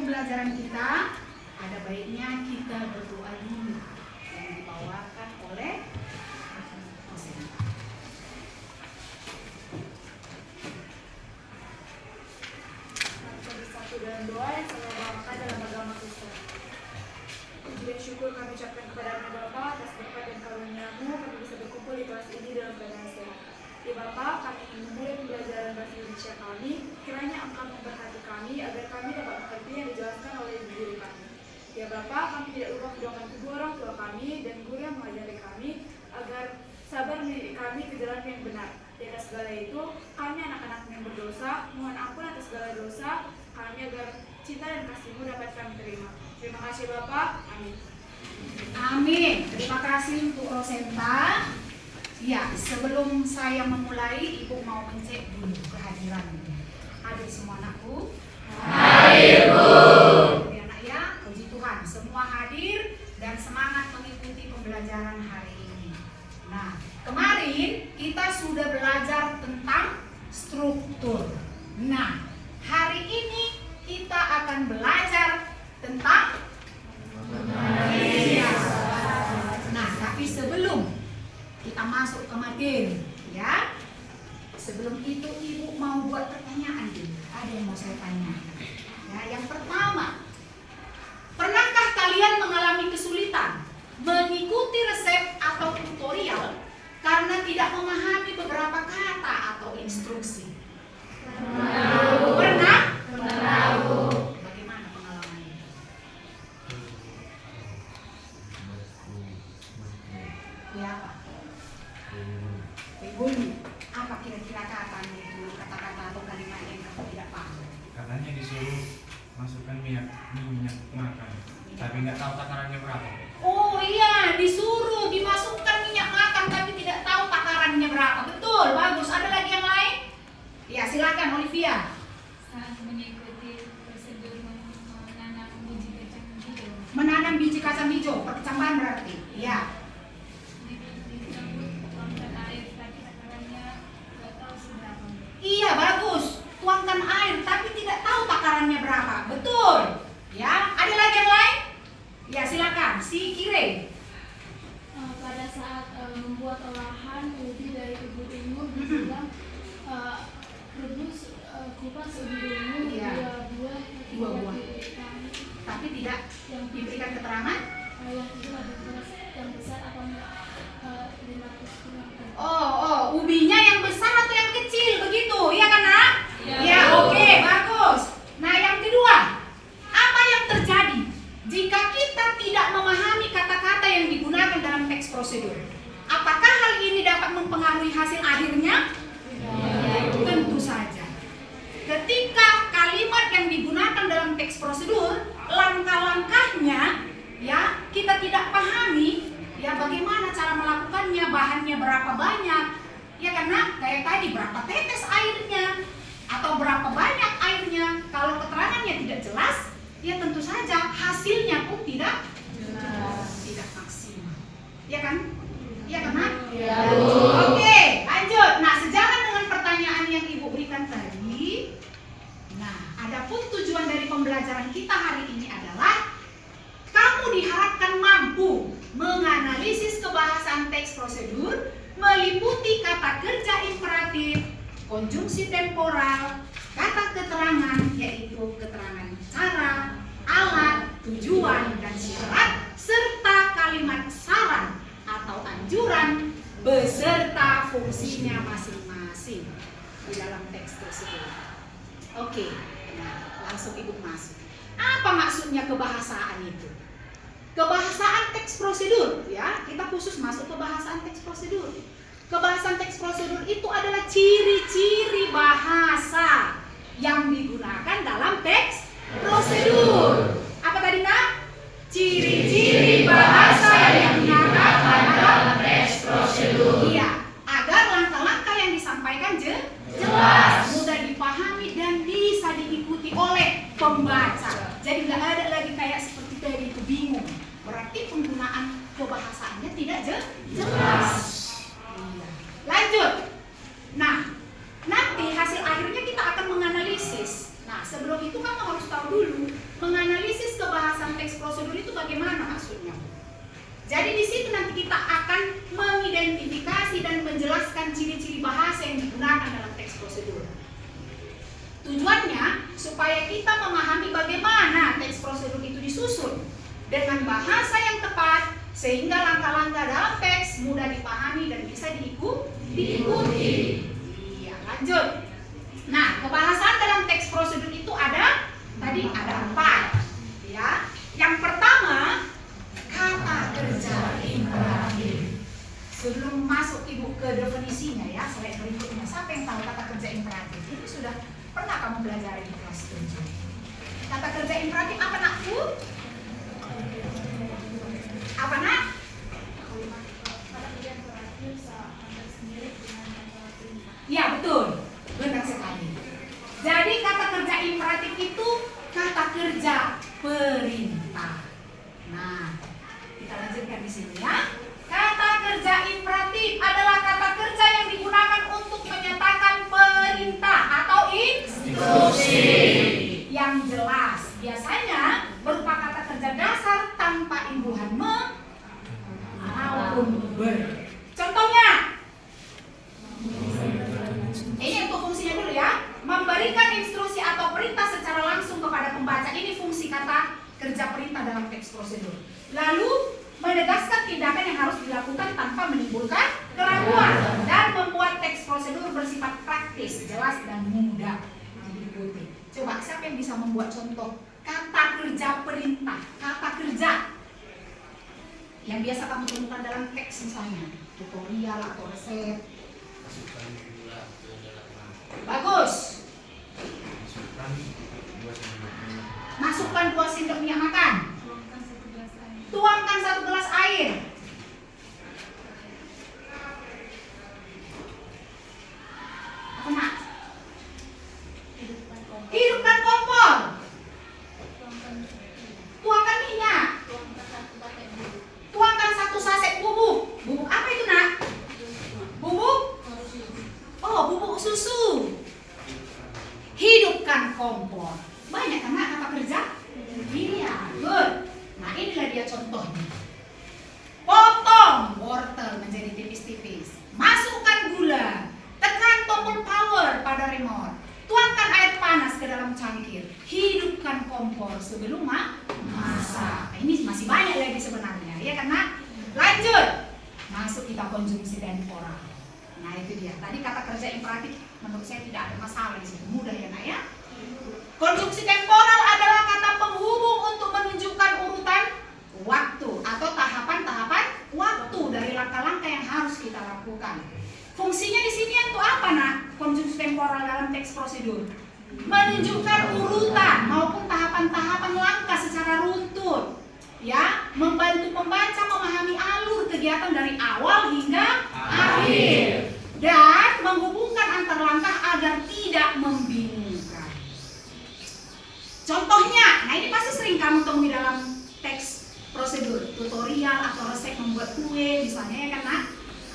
pembelajaran kita, ada baiknya kita berdoa dulu yang dibawakan oleh satu dalam doa yang selalu bawakan dalam agama Kristen. Puji dan syukur kami ucapkan kepada-Mu Bapa atas berkat dan karunia-Mu kami bisa berkumpul di kelas ini dalam keadaan sehat. Ya Bapa, kami ingin memulai pembelajaran bahasa Indonesia kami, kiranya Engkau memberkati kami agar kami dapat mengerti yang dijelaskan oleh ibu guru kami. Ya Bapa, kami tidak lupa mendoakan kedua orang tua kami dan guru yang mengajari kami agar sabar mendidik kami ke jalan yang benar. Di atas segala itu, kami anak-anak yang berdosa, mohon ampun atas segala dosa kami agar cinta dan kasih-Mu dapat kami terima. Terima kasih Bapak. Amin. Amin. Terima kasih untuk Rosenta. Ya, sebelum saya memulai, Ibu mau mencek dulu kehadiran. Hadir semua anakku? Hadir, Bu. Jadi anak ya, puji Tuhan, semua hadir dan semangat mengikuti pembelajaran hari ini. Nah, kemarin kita sudah belajar tentang struktur. Nah, hari ini kita akan belajar tentang materi. Nah, tapi sebelum kita masuk ke materi, ya. Sebelum itu Ibu mau buat pertanyaan dulu. Ada yang mau saya tanya. Ya, yang pertama, pernahkah kalian mengalami kesulitan mengikuti resep atau tutorial karena tidak memahami beberapa kata atau instruksi? Pernah? Bagaimana pengalamannya? Ya apa? Bunyi. Apa kira-kira katanya itu, kata-kata atau kalimat yang kamu tidak paham? Katanya disuruh masukkan minyak makan, tapi nggak tahu takarannya berapa. Oh iya, disuruh dimasukkan minyak makan tapi tidak tahu takarannya berapa. Betul, bagus. Ada lagi yang lain? Ya, silakan Olivia. Saat mengikuti prosedur menanam biji kacang hijau. Menanam biji kacang hijau, perkecambahan berarti. Ya. Tuangkan air tapi takarannya nggak tahu seberapa. Iya, bagus. Tuangkan air tapi tidak tahu takarannya berapa. Betul. Ya, ada lagi yang lain? Ya, silakan. Si Kire. Pada saat membuat olahan ubi dari ibu ungu dibilang rebus kupas ubi ungu Iya. dua buah Tapi tidak yang diberikan keterangan. yang itu ada beras yang besar apa enggak 500 gram. Oh, ubinya yang besar atau yang kecil begitu, iya kan nak? Iya. Ya, oke, bagus. Nah, yang kedua, apa yang terjadi jika kita tidak memahami kata-kata yang digunakan dalam teks prosedur? Apakah hal ini dapat mempengaruhi hasil akhirnya? Tentu saja. Ketika kalimat yang digunakan dalam teks prosedur, langkah-langkahnya ya kita tidak pahami, ya bagaimana cara melakukannya, bahannya berapa banyak, ya karena kayak tadi berapa tetes airnya atau berapa banyak airnya. Kalau keterangannya tidak jelas, ya tentu saja hasilnya pun tidak jelas, tidak maksimal, ya kan? Ya kan, Mak? Ya, Oke, lanjut. Nah, sejalan dengan pertanyaan yang Ibu berikan tadi, nah, adapun tujuan dari pembelajaran kita hari ini adalah kamu diharapkan mampu menganalisis kebahasaan teks prosedur meliputi kata kerja imperatif, konjungsi temporal, kata keterangan yaitu keterangan cara, alat, tujuan, dan syarat, serta kalimat saran atau anjuran beserta fungsinya masing-masing di dalam teks tersebut. Oke, nah langsung Ibu masuk. Apa maksudnya kebahasaan itu? Kebahasaan teks prosedur, ya kita khusus masuk kebahasaan teks prosedur. Kebahasaan teks prosedur itu adalah ciri-ciri bahasa yang digunakan dalam teks prosedur. Apa tadi nak? Ciri-ciri bahasa yang digunakan dalam teks prosedur. Iya, agar langkah-langkah yang disampaikan jelas, mudah dipahami dan bisa diikuti oleh pembaca. Jadi nggak ada lagi kayak seperti tadi itu bingung. Berarti penggunaan kebahasaannya tidak jelas. Iya. Lanjut. Nah, nanti hasil akhirnya kita akan menganalisis. Nah, sebelum itu kamu harus tahu dulu menganalisis Jadi di situ nanti kita akan mengidentifikasi dan menjelaskan ciri-ciri bahasa yang digunakan dalam teks prosedur. Tujuannya supaya kita memahami bagaimana teks prosedur itu disusun dengan bahasa yang tepat sehingga langkah-langkah dalam teks mudah dipahami dan bisa diikuti. Iya, lanjut. Nah, kebahasan dalam teks prosedur itu ada 4. Ya. Yang pertama, kata kerja imperatif. Sebelum masuk Ibu ke definisinya ya, slide berikutnya. Siapa yang tahu kata kerja imperatif? Ini sudah pernah kamu belajar di kelas 7. Kata kerja imperatif apa, Nakku? Apa, Nak? Kata kerja imperatif hampir mirip dengan kata perintah. Ya, betul. Benar sekali. Jadi kata kerja imperatif itu kata kerja perintah. Nah, kita lanjutkan di sini ya. Kata kerja imperatif adalah kata kerja yang digunakan untuk menyatakan perintah atau instruksi yang jelas. Biasanya berupa kata kerja dasar tanpa imbuhan maupun ber. Contohnya, ini untuk fungsinya dulu ya. Memberikan instruksi atau perintah secara langsung kepada pembaca. Ini fungsi kata kerja perintah dalam teks prosedur. Lalu menegaskan tindakan yang harus dilakukan tanpa menimbulkan keraguan dan membuat teks prosedur bersifat praktis, jelas dan mudah diikuti. Coba siapa yang bisa membuat contoh kata kerja perintah, kata kerja yang biasa kamu temukan dalam teks misalnya tutorial atau resep. Bagus. Masukkan 2 sendok minyak makan. Tuangkan 1 gelas air. Apa, Nak? Hidupkan kompor. Tuangkan minyak. Tuangkan 1 saset bubuk. Bubuk apa itu, Nak? Bubuk? Oh, bubuk susu. Hidupkan kompor. Banyak kan, Nak, kata kerja? Iya, good. Nah, inilah dia contohnya. Potong wortel menjadi tipis-tipis. Masukkan gula. Tekan tombol power pada remote. Tuangkan air panas ke dalam cangkir. Hidupkan kompor sebelum masak. Nah, ini masih banyak lagi sebenarnya, ya kan, Nak? Lanjut. Masuk kita konjungsi temporal. Nah, itu dia. Tadi kata kerja imperatif menurut saya tidak ada masalah di situ. Mudah ya, Nak ya? Konjungsi temporal adalah kata penghubung untuk menunjukkan urutan waktu atau tahapan-tahapan waktu dari langkah-langkah yang harus kita lakukan. Fungsinya di sini untuk apa, Nak? Konjungsi temporal dalam teks prosedur menunjukkan urutan maupun tahapan-tahapan langkah secara runtut, ya, membantu pembaca memahami alur kegiatan dari awal hingga akhir dan menghubungkan antar langkah agar tidak membingungkan. Contohnya, nah ini pasti sering kamu temui dalam teks prosedur, tutorial atau resep membuat kue misalnya, ya kan, Nak?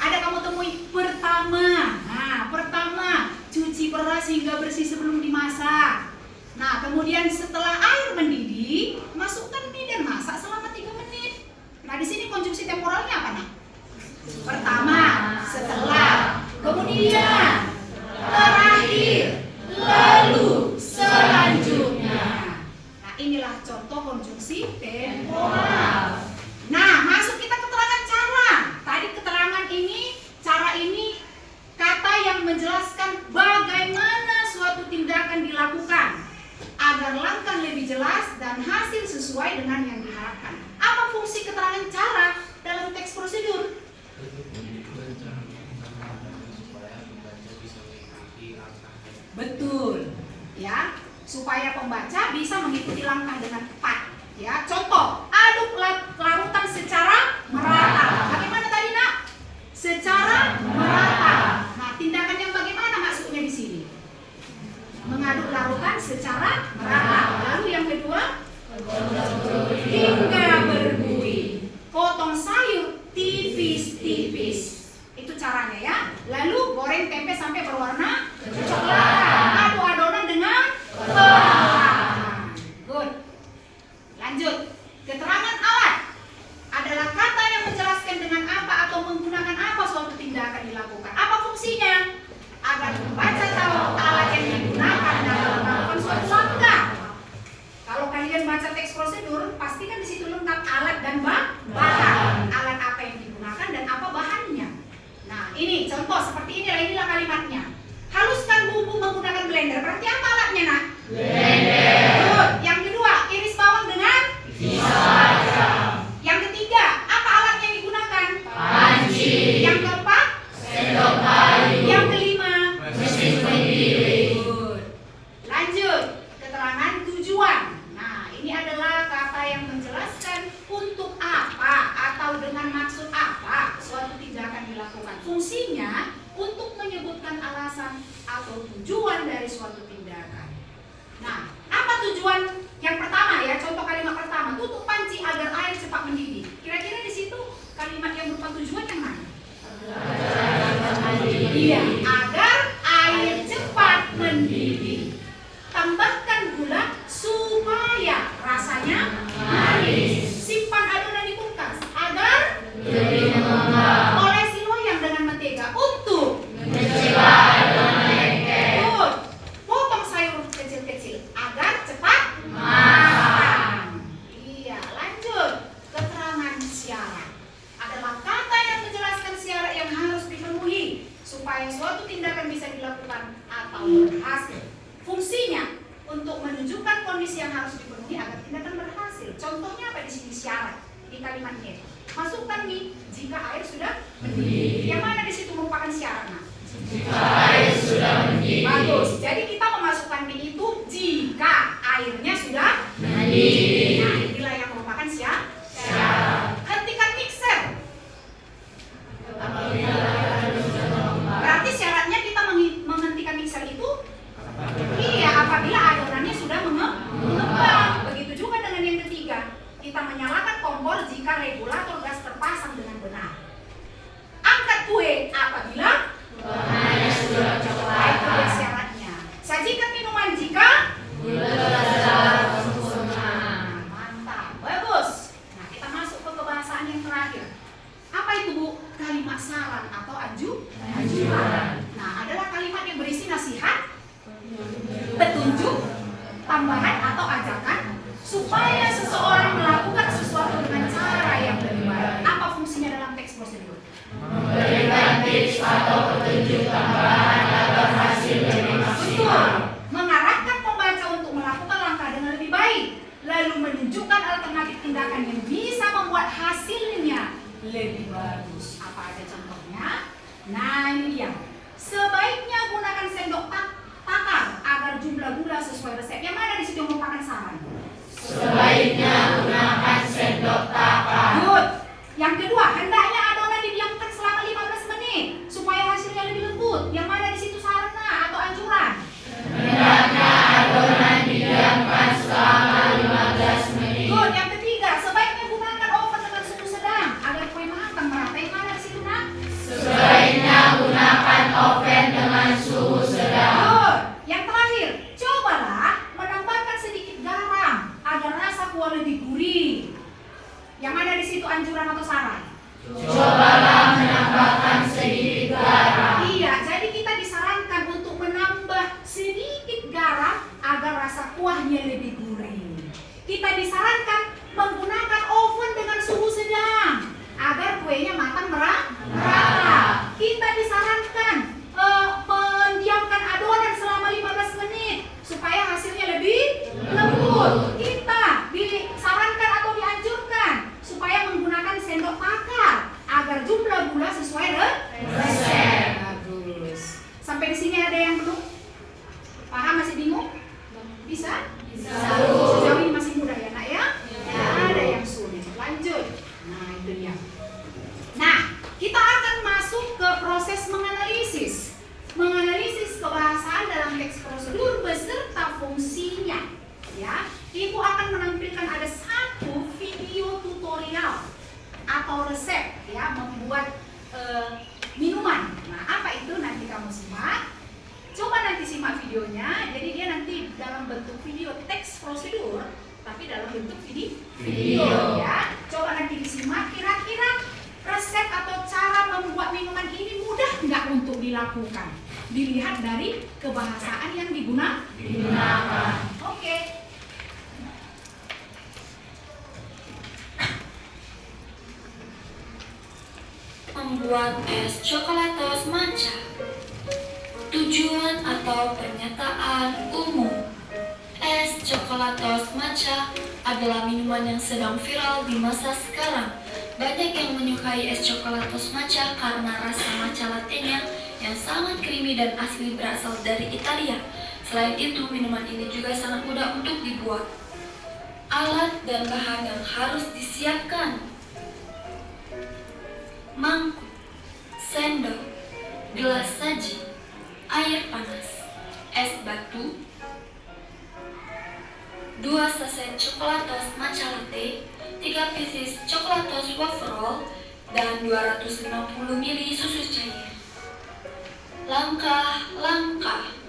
Ada kamu temui pertama. Nah, pertama cuci beras hingga bersih sebelum dimasak. Nah, kemudian setelah air mendidih, masukkan mie dan masak selama 3 menit. Nah, di sini konjungsi temporalnya apa, Nak? Pertama, setelah, kemudian, terakhir, lalu, selanjutnya. Nah, inilah contoh konjungsi temporal. Nah, masuk kita keterangan cara. Tadi keterangan ini, cara ini kata yang menjelaskan bagaimana suatu tindakan dilakukan agar langkah lebih jelas dan hasil sesuai dengan yang diharapkan. Apa fungsi keterangan cara dalam teks prosedur? Betul, ya, supaya pembaca bisa mengikuti langkah dengan tepat. Ya, contoh, aduk larutan secara merata. Bagaimana tadi, Nak? Secara merata. Nah, tindakan yang bagaimana maksudnya di sini? Mengaduk larutan secara merata. Lalu yang kedua, hingga berbuih. Potong sayur tipis-tipis. Itu caranya ya. Lalu goreng tempe sampai berwarna coklat. Aduk adonan dengan perlahan. Good. Lanjut. Keterangan Contoh seperti inilah kalimatnya. Haluskan bumbu menggunakan blender. Berarti apa alatnya, Nak? Blender. Good. Yang kedua, iris bawang dengan Pisau. Yang ketiga, apa alat yang digunakan? Panci. Yang keempat, Sendok kayu. yang kelima, Mesin penggiling. good. Lanjut, keterangan tujuan. Nah, ini adalah kata yang menjelaskan untuk apa atau dengan maksud apa suatu tindakan dilakukan. Fungsinya untuk menyebutkan alasan atau tujuan dari suatu tindakan. Nah, apa tujuan yang pertama ya? Contoh kalimat pertama, tutup panci agar air cepat mendidih. Kira-kira di situ kalimat yang berupa tujuan yang mana? Iya, agar air cepat mendidih. Tambahkan gula supaya rasanya manis. Simpan adonan di kulkas agar Lebih mengembang. olesi loyang dengan mentega untuk Mencegah adonan lengket. Good. Potong sayur kecil-kecil agar cepat Matang. Iya, lanjut. Keterangan syarat adalah kata yang menjelaskan syarat yang harus dipenuhi supaya suatu tindakan bisa dilakukan atau berhasil. Fungsinya untuk menunjukkan kondisi yang harus dipenuhi agar tindakan berhasil. Contohnya apa di sini syarat di kalimatnya? Masukkan mie jika air sudah mendidih. Yang mana di situ merupakan syarat? Nah? Jika air sudah mendidih. Bagus. Jadi kita memasukkan mie itu jika airnya sudah Mendidih. Nah, inilah yang merupakan syarat. Syarat. Hentikan mixer. Apabila Berarti syaratnya kita menghentikan mixer itu iya apabila adonannya sudah mengembang. Begitu juga dengan yang ketiga. Kita menyalakan kompor jika regulator gas terpasang dengan benar. Angkat kue apabila warnanya sudah coklat. itu dia syaratnya. Sajikan minuman jika Gula telah sempurna. Mantap, bagus. Nah, kita masuk ke kebahasaan yang terakhir. Apa itu, Bu? Kalimat saran atau anjuran. Nah, adalah kalimat yang berisi nasihat, petunjuk, tambahan atau ajakan supaya seseorang melakukan sesuatu dengan cara yang lebih baik. Apa fungsinya dalam teks prosedur? Memberikan tips atau petunjuk tambahan agar hasil lebih maksimal. Betul. Mengarahkan pembaca untuk melakukan langkah dengan lebih baik, lalu menunjukkan alternatif tindakan yang bisa membuat hasilnya lebih bagus. Apa aja contohnya? Nah, ini dia. Sebaiknya gunakan sendok takar agar jumlah gula sesuai resep. Yang mana di situ merupakan saran? Sebaiknya gunakan sendok takar. Good. Yang kedua, hendaknya adonan didiamkan selama 15 menit supaya hasilnya lebih lembut. Yang mana di situ saran atau anjuran? Hendaknya adonan didiamkan selama 15 menit. Good. Yang ketiga, sebaiknya gunakan oven dengan suhu sedang agar kue matang merata. Yang mana di situ, Nak? Sebaiknya gunakan oven dengan suhu sedang. Good. Yang terakhir, cobalah menambahkan sedikit garam agar rasa kuah lebih gurih. Yang mana di situ anjuran atau saran? Cobalah menambahkan sedikit garam. Iya, jadi kita disarankan untuk menambah sedikit garam agar rasa kuahnya lebih gurih. Kita disarankan menggunakan oven dengan suhu sedang agar kuenya matang merata. Kita disarankan mendiamkan adonan selama 15 menit supaya hasilnya lebih lembut. Kita disarankan atau dianjurkan supaya menggunakan sendok takar agar jumlah gula sesuai resep. Bagus. Sampai di sini ada yang belum paham, masih bingung? Bisa? Bisa. Sejauh ini masih mudah ya, Nak ya? Ada yang sulit. Lanjut. Nah, itu dia. Nah, kita akan masuk ke proses menganalisis. Menganalisis kebahasaan dalam teks prosedur beserta fungsinya. Ya, Ibu akan menampilkan ada satu video tutorial atau resep ya membuat minuman. Nah, apa itu nanti kamu simak. Coba nanti simak videonya. Jadi dia nanti dalam bentuk video teks prosedur, tapi dalam bentuk video ya. Coba nanti disimak. Kira-kira resep atau cara membuat minuman ini mudah nggak untuk dilakukan? Dilihat dari kebahasaan yang digunakan. Oke. membuat es coklatos matcha. Tujuan atau pernyataan umum. Es coklatos matcha adalah minuman yang sedang viral di masa sekarang. Banyak yang menyukai es coklatos matcha karena rasa matcha latte-nya yang sangat creamy dan asli berasal dari Italia. Selain itu, minuman ini juga sangat mudah untuk dibuat. Alat dan bahan yang harus disiapkan: mangkuk, sendok, gelas saji, air panas, es batu, 2 saset coklatos matcha latte, 3 pieces coklatos waffle, dan 250 ml susu cair. Langkah-langkah.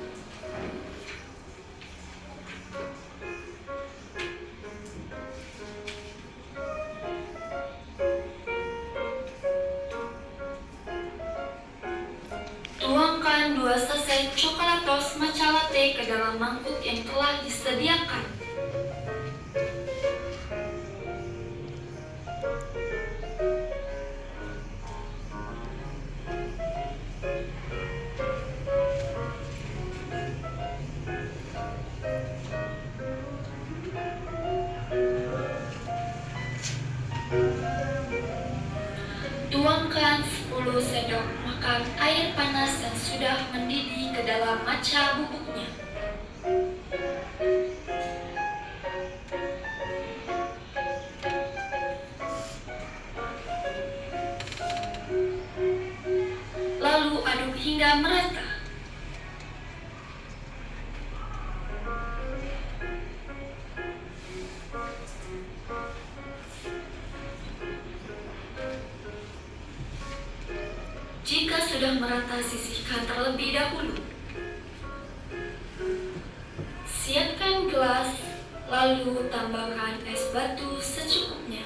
Tuangkan 2 saset coklatos matcha latte ke dalam mangkuk yang telah disediakan. Tuangkan 10 sendok makan air panas yang sudah mendidih ke dalam matcha bubuknya. Lalu aduk hingga merata. Jika sudah merata, sisihkan terlebih dahulu. Siapkan gelas, lalu tambahkan es batu secukupnya.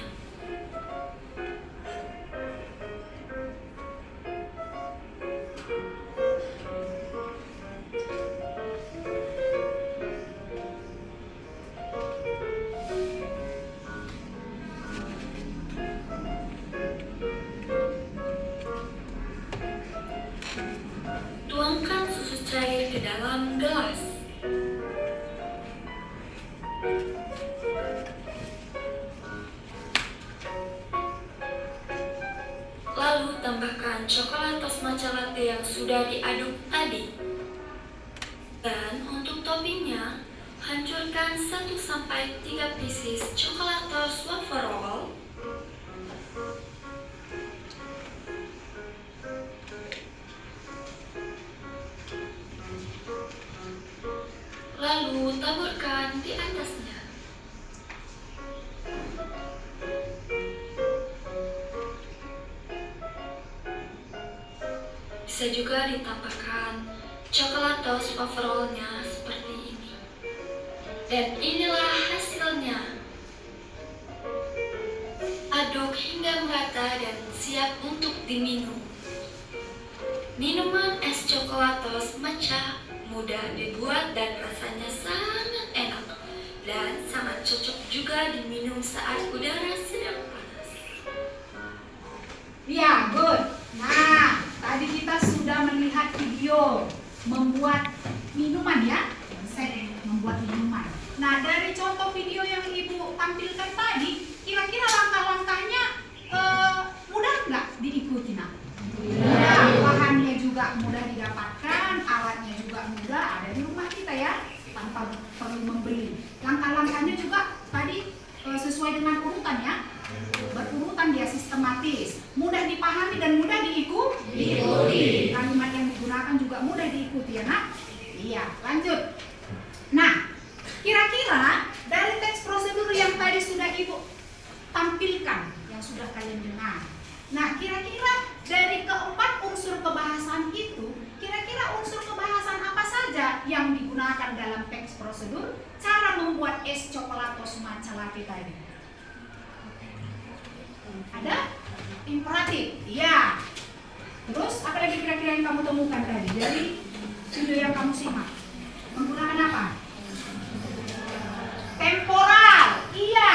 Tuangkan susu cair ke dalam gelas. Lalu tambahkan coklatos matcha latte yang sudah diaduk tadi. Dan untuk toppingnya, hancurkan 1-3 pieces coklatos wafer roll, lalu taburkan di atasnya. Bisa juga ditambahkan coklatos waffle-nya seperti ini. Dan inilah hasilnya. Aduk hingga merata dan siap untuk diminum. Minuman es coklatos matcha mudah dibuat dan rasanya sangat enak dan sangat cocok juga diminum saat udara sedang panas. Ya, good. Nah, tadi kita sudah melihat video membuat minuman ya. Konsep membuat minuman. Nah, dari contoh video yang Ibu tampilkan tadi, kira-kira langkah-langkahnya mudah nggak diikuti, nak? Mudah. Bahannya juga mudah didapatkan, alatnya juga mudah, ada di rumah kita ya, tanpa perlu membeli. Langkah-langkahnya juga tadi sesuai dengan urutan ya, berurutan dia sistematis, mudah dipahami dan mudah diikuti. Kalimat yang digunakan juga mudah diikuti ya nak. Iya, lanjut. Nah, kira-kira dari teks prosedur yang tadi sudah Ibu tampilkan, yang sudah kalian dengar. Nah, kira-kira dari keempat unsur kebahasan itu, kira-kira unsur kebahasan apa saja yang digunakan dalam teks prosedur cara membuat es coklatos matcha latte tadi? Ada? Imperatif, iya. Terus apa lagi kira-kira yang kamu temukan tadi dari video yang kamu simak? Menggunakan apa? Temporal, iya.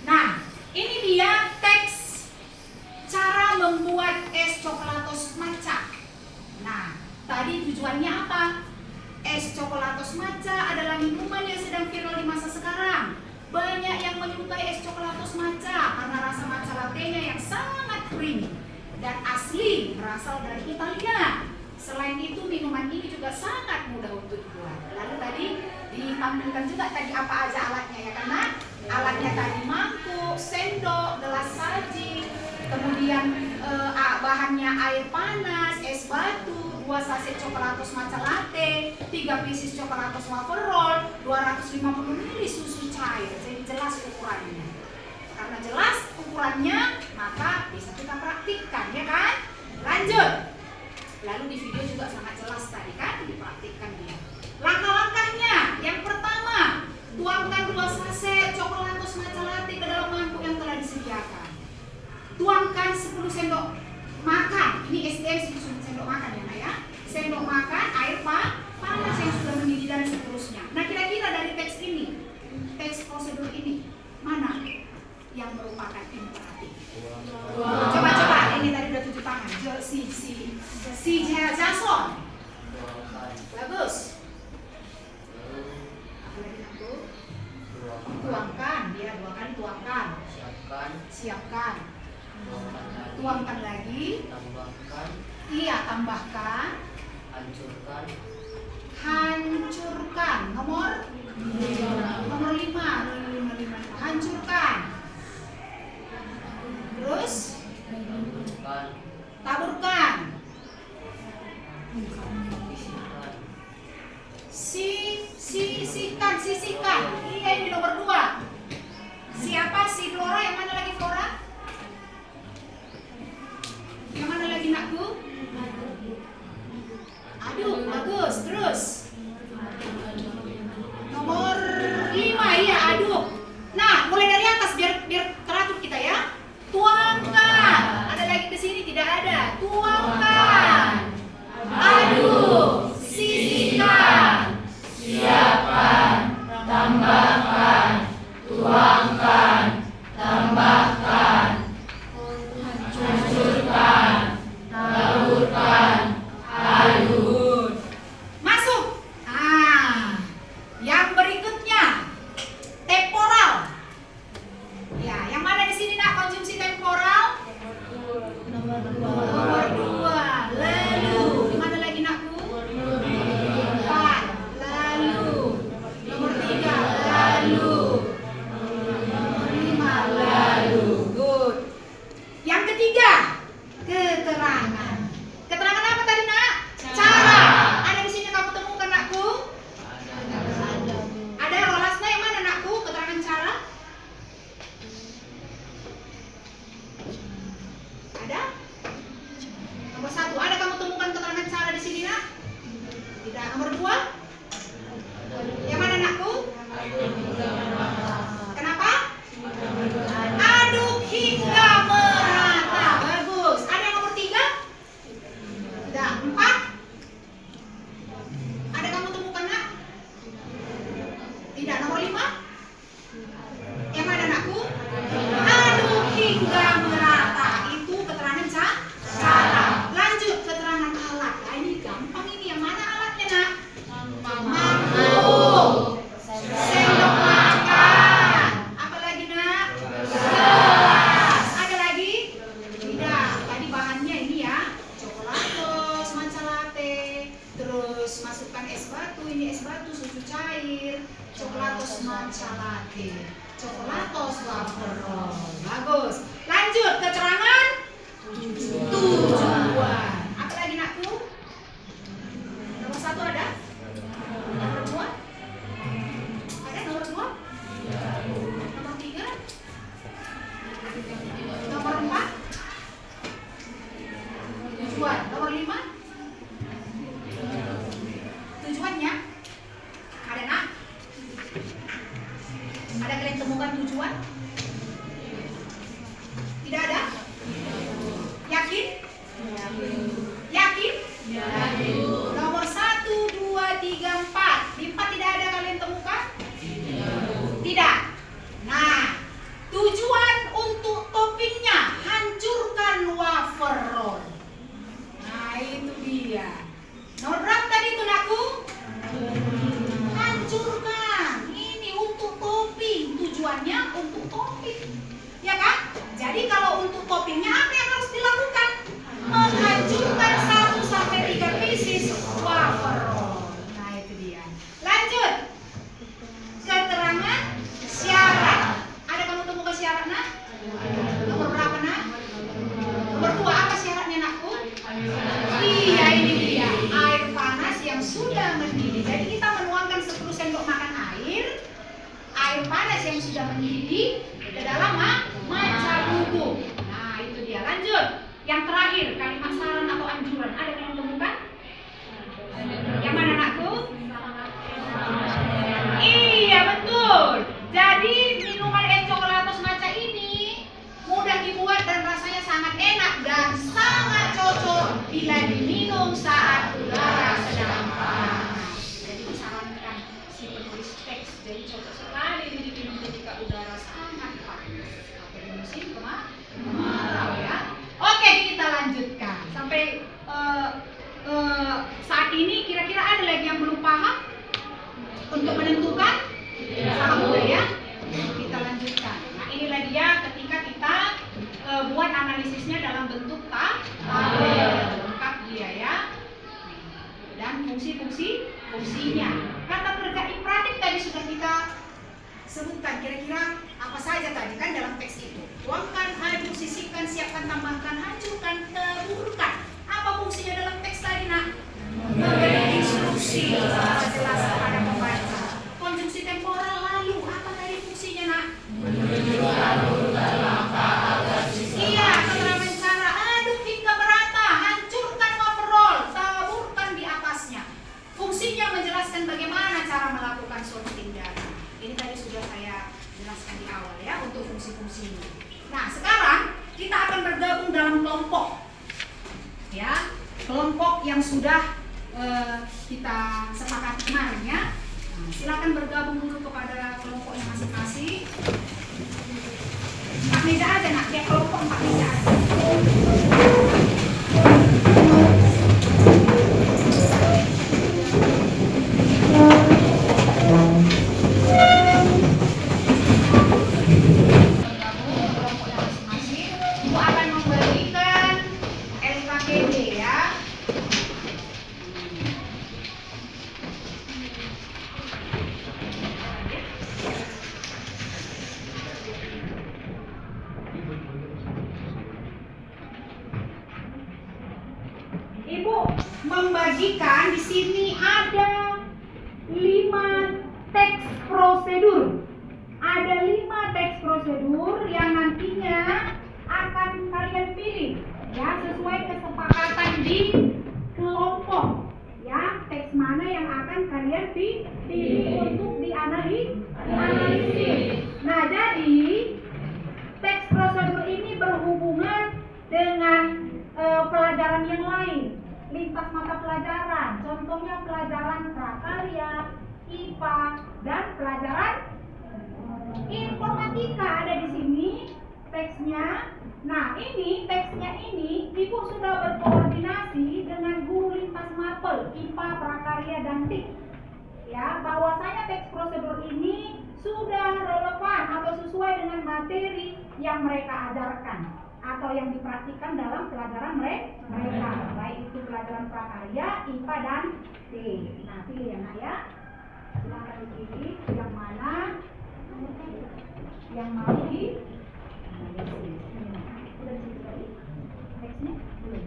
Nah, ini dia teks cara membuat es coklat sangat creamy dan asli berasal dari Italia. Selain itu minuman ini juga sangat mudah untuk dibuat. Lalu tadi ditampilkan juga tadi apa aja alatnya ya, karena alatnya tadi mangkuk, sendok, gelas saji, kemudian bahannya air panas, es batu, 2 saset coklatos matcha latte, 3 pieces coklatos wafer roll, 250 ml susu cair. Jadi jelas ukurannya. Karena jelas ukurannya, maka bisa kita praktikkan ya kan? Lanjut. Lalu di video juga sangat jelas tadi kan, dipraktikkan dia. Langkah-langkahnya, yang pertama, tuangkan 2 saset coklatos matcha latte ke dalam mangkuk yang telah disediakan. Tuangkan 10 sendok makan, ini SDM 10 sendok makan ya Nak ya. Sendok makan air panas yang sudah mendidih dan seterusnya. Nah kira-kira dari teks ini, teks prosedur ini, mana yang merupakan imperatif? Coba, ini tadi udah 7 tangan. Si Jason. Bagus. Apa lagi aku? Tuangkan, dia 2 kali tuangkan. Siapkan. Tuangkan lagi. Iya, tambahkan. Hancurkan. Nomor 5. Hancurkan. Terus taburkan. Sisihkan. Iya, ini nomor 2. Siapa si Flora? Yang mana lagi Flora? Yang mana lagi Nakku? Aduk, bagus. Terus nomor 5, iya aduk. Nah, mulai dari atas biar teratur kita ya. Tuangkan. Ada lagi ke sini tidak ada. Tuangkan. Aduk. Sisihkan. Siapkan, tambahkan, tuangkan, tambahkan, hancurkan, taburkan, aduk. Masuk. Nah, yang berikutnya temporal. Ya, yang mana di sini Nak konsumsi temporal? Nomor 2. Lalu, di mana lagi Nakku? 4. Lalu, nomor 3. Lalu, nomor 5. Lalu. Good. Yang ketiga, keterangan. Keterangan apa tadi Nak? Cara. Ada di sini kamu temukan Nakku? Ada rolasnya yang mana Nakku? Keterangan cara? Ada? Nomor 1. Ada kamu temukan keterangan cara di sini Nak? Tidak. Nomor 2? Yang mana Nakku? Kenapa? Aduk hingga merata. Bagus. Ada yang nomor 3? Tidak. 4? Ada kamu temukan Nak? Tidak. Nomor 5? Yang mana Nakku? Aduk hingga merata. Itu keterangan cara. Lanjut keterangan alat. Nah, ini gampang ini. Yang mana alatnya Nak? Mangkuk. Sendok makan. Apa lagi Nak? Gelas. Ada lagi? Tidak. Tadi bahannya ini ya. Coklatos, matcha latte. Terus masukkan es batu. Ini es batu, susu cair. Coklatos matcha latte. Coklatos wafer roll. Bagus. Lanjut keterangan tujuan. Apa lagi Nakku? Nomor 1 ada? Nomor 2? Ada nomor 2? Nomor 3? Nomor 4? Tujuan. Nomor 5? Tujuannya? Ada Nak? Ada kalian temukan tujuan? Tidak ada? Yakin? Yakin? Nomor 1, 2, 3, 4. Di 4 tidak ada kalian temukan? Tidak. Nah, tujuan untuk toppingnya hancurkan wafer roll. Nah, itu dia. Nomor berapa tadi itu Nakku? Hancurkan. Ini untuk topping. Tujuannya untuk topping. Ya kan? Jadi kalau untuk toppingnya hancurkan 1 sampai 3 pieces wafer roll. Nah, itu dia. Lanjut. Keterangan syarat. Ada kamu temukan syaratnya? Nomor berapa, nak? Nomor 2, apa syaratnya, nakku? Iya, ini dia. Air panas yang sudah mendidih. Jadi kita menuangkan 10 sendok makan air panas yang sudah mendidih ke dalam matcha bubuk. Nah, itu dia. Lanjut. Yang terakhir, kalimat saran atau anjuran. Ada yang temukan? Yang mana, nakku? Iya, betul. Jadi minuman es coklatos matcha ini mudah dibuat dan rasanya sangat enak dan sangat cocok bila diminum saat udara sedang panas. Jadi disarankan si penulis teks, jadi cocok sekali ini diminum ketika udara sangat panas atau di musim kemarau ya. Oke, kita lanjutkan sampai saat ini. Kira-kira ada lagi yang belum paham untuk menentukan? Sama mudah ya. Kita lanjutkan. Nah, inilah dia ketika kita buat analisisnya dalam bentuk tabel lengkap dia ya. Dan fungsinya. Kata kerja imperatif tadi sudah kita sebutkan. Kira-kira apa saja tadi kan dalam teks itu? Tuangkan, aduk, sisihkan, siapkan, tambahkan, hancurkan, taburkan. Apa fungsinya dalam teks tadi, nak? Memberi instruksi jelas kepada pembaca. Konjungsi temporal lalu, apa tadi fungsinya, nak? Iya, keterangan cara. Aduk hingga merata, hancurkan wafer roll, taburkan di atasnya. Fungsinya menjelaskan bagaimana cara melakukan suatu tindakan. Ini tadi sudah saya jelaskan di awal ya untuk fungsi-fungsinya. Nah, sekarang kita akan bergabung dalam kelompok. Ya, kelompok yang sudah kita sepakati kemarin ya. Nah, silakan bergabung dulu kepada kelompoknya masing-masing. 4 meja aja, nak. Tiap kelompok 4 meja aja. Membagikan di sini ada 5 teks prosedur. Ada 5 teks prosedur yang nantinya akan kalian pilih ya sesuai kesepakatan di kelompok. Ya, teks mana yang akan kalian pilih untuk dianalisis. Nah, jadi teks prosedur ini berhubungan dengan pelajaran yang lain. Lintas mata pelajaran, contohnya pelajaran prakarya, IPA, dan pelajaran informatika ada di sini teksnya. Nah, ini teksnya ini Ibu sudah berkoordinasi dengan guru lintas mapel, IPA, prakarya, dan TIK. Ya, bahwasanya teks prosedur ini sudah relevan atau sesuai dengan materi yang mereka ajarkan atau yang dipraktikkan dalam pelajaran mereka, baik itu pelajaran prakarya, IPA, dan TIK. Nah, pilih ya, nak ya. Silakan dipilih yang mana yang mau di udah di situ tadi teksnya belum.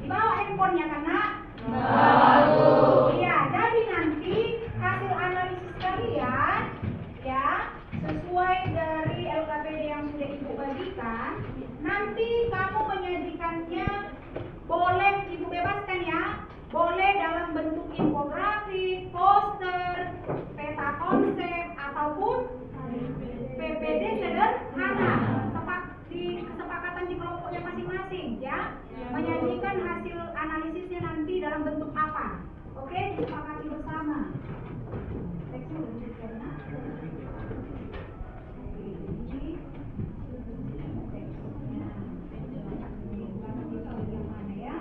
Dibawa handphonenya kan, nak? Iya, jadi nanti hasil analisis kalian ya sesuai dari LKPD yang sudah Ibu bagikan. Nanti kamu menyajikannya boleh Ibu bebaskan ya. Boleh dalam bentuk infografik, poster, peta konsep, ataupun PPD sederhana. Di kesepakatan di kelompoknya masing-masing ya. Menyajikan hasil analisisnya nanti dalam bentuk apa. Oke, disepakati bersama. Teksnya udah disediakan, nak? Yang mana ya?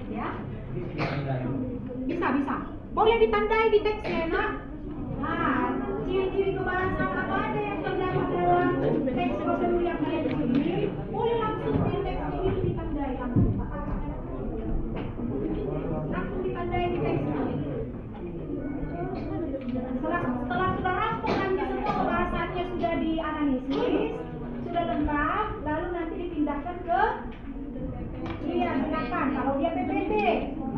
Ya? Bisa. Boleh ditandai di teksnya, Nak. Nah, ciri-ciri kebalasan apa ada yang terdapat dalam teks prosedur yang kalian pilih? Boleh langsung di teks ini ditandai langsung. Langsung ditandai di teksnya. Setelah sudah rampung nanti semua pembahasannya sudah dianalisis, sudah lengkap, lalu nanti dipindahkan ke silakan. Kalau dia PPT,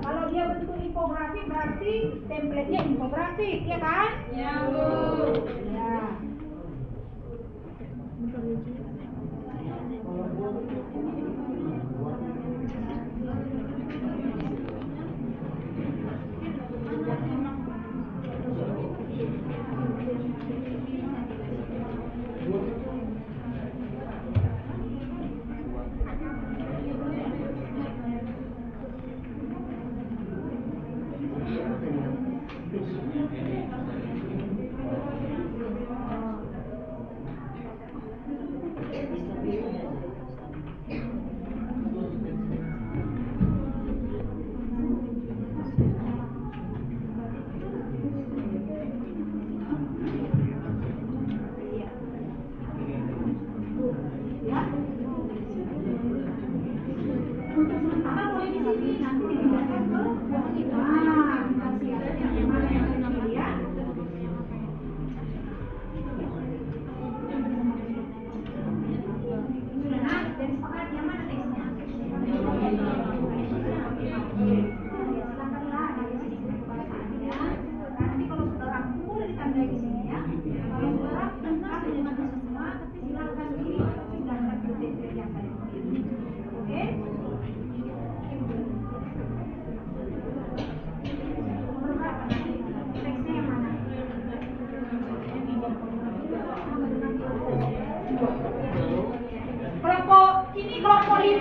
kalau dia bentuk infografik berarti template-nya infografik, ya kan? Ya, Bu. Ya. Kelompok 5,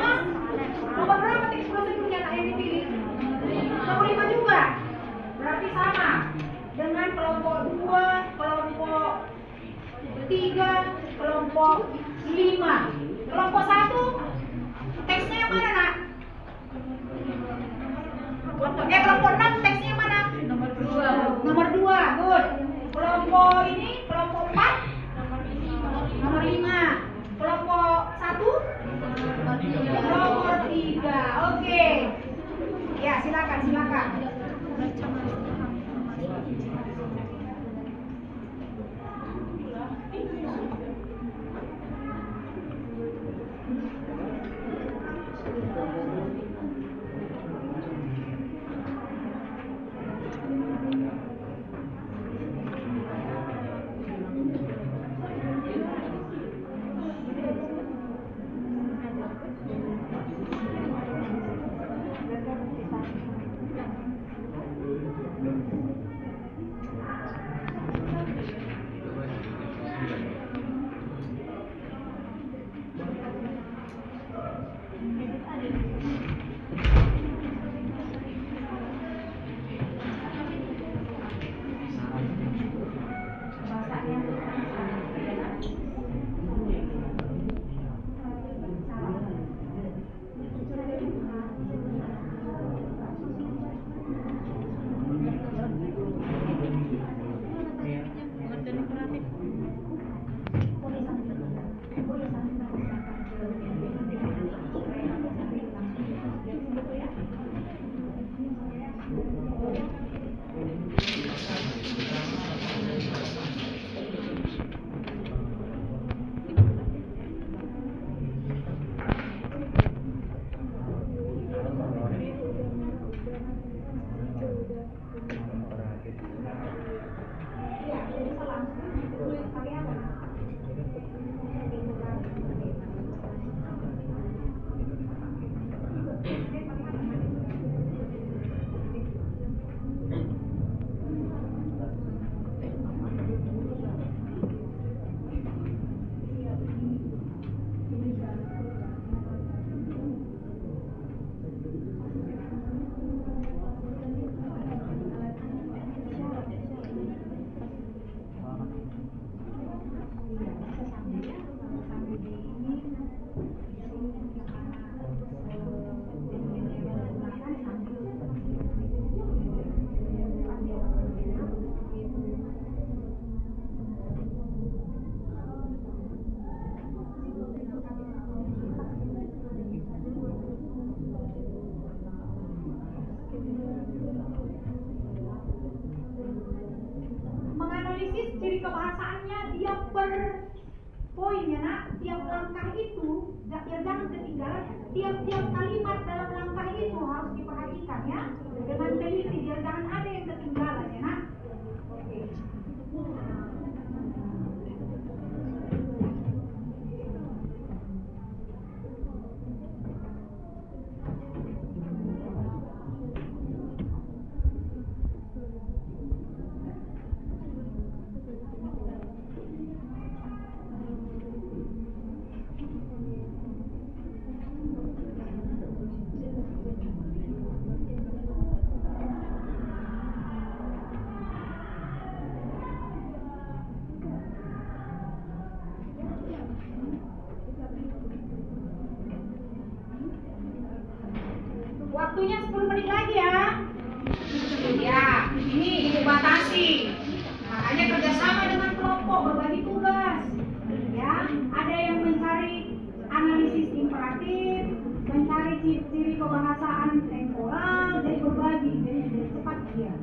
nomor berapa teks prosedurnya yang dipilih? Nomor 5 juga. Berarti sama dengan kelompok 2, kelompok 3, kelompok 5. Kelompok 1 teksnya yang mana, Nak? Kelompok 6 teksnya yang mana? Nomor 2. Nomor 2, good. Kelompok ini, kelompok 4 nomor 5. Kelompok 1 nomor 3. Oke. Ya, silakan. analisis ciri kebahasaannya dia per poin ya nak. Tiap langkah itu biar jangan ketinggalan. Tiap kalimat dalam langkah itu harus diperhatikan ya dengan teliti biar jangan ada yang ketinggalan ya nak. Oke. Waktunya 10 menit lagi ya. Ya, ini ibu batasi. Makanya kerjasama dengan kelompok, berbagi tugas. Ya, ada yang mencari analisis imperatif, mencari ciri kebahasaan temporal, jadi berbagi, jadi cepat dia.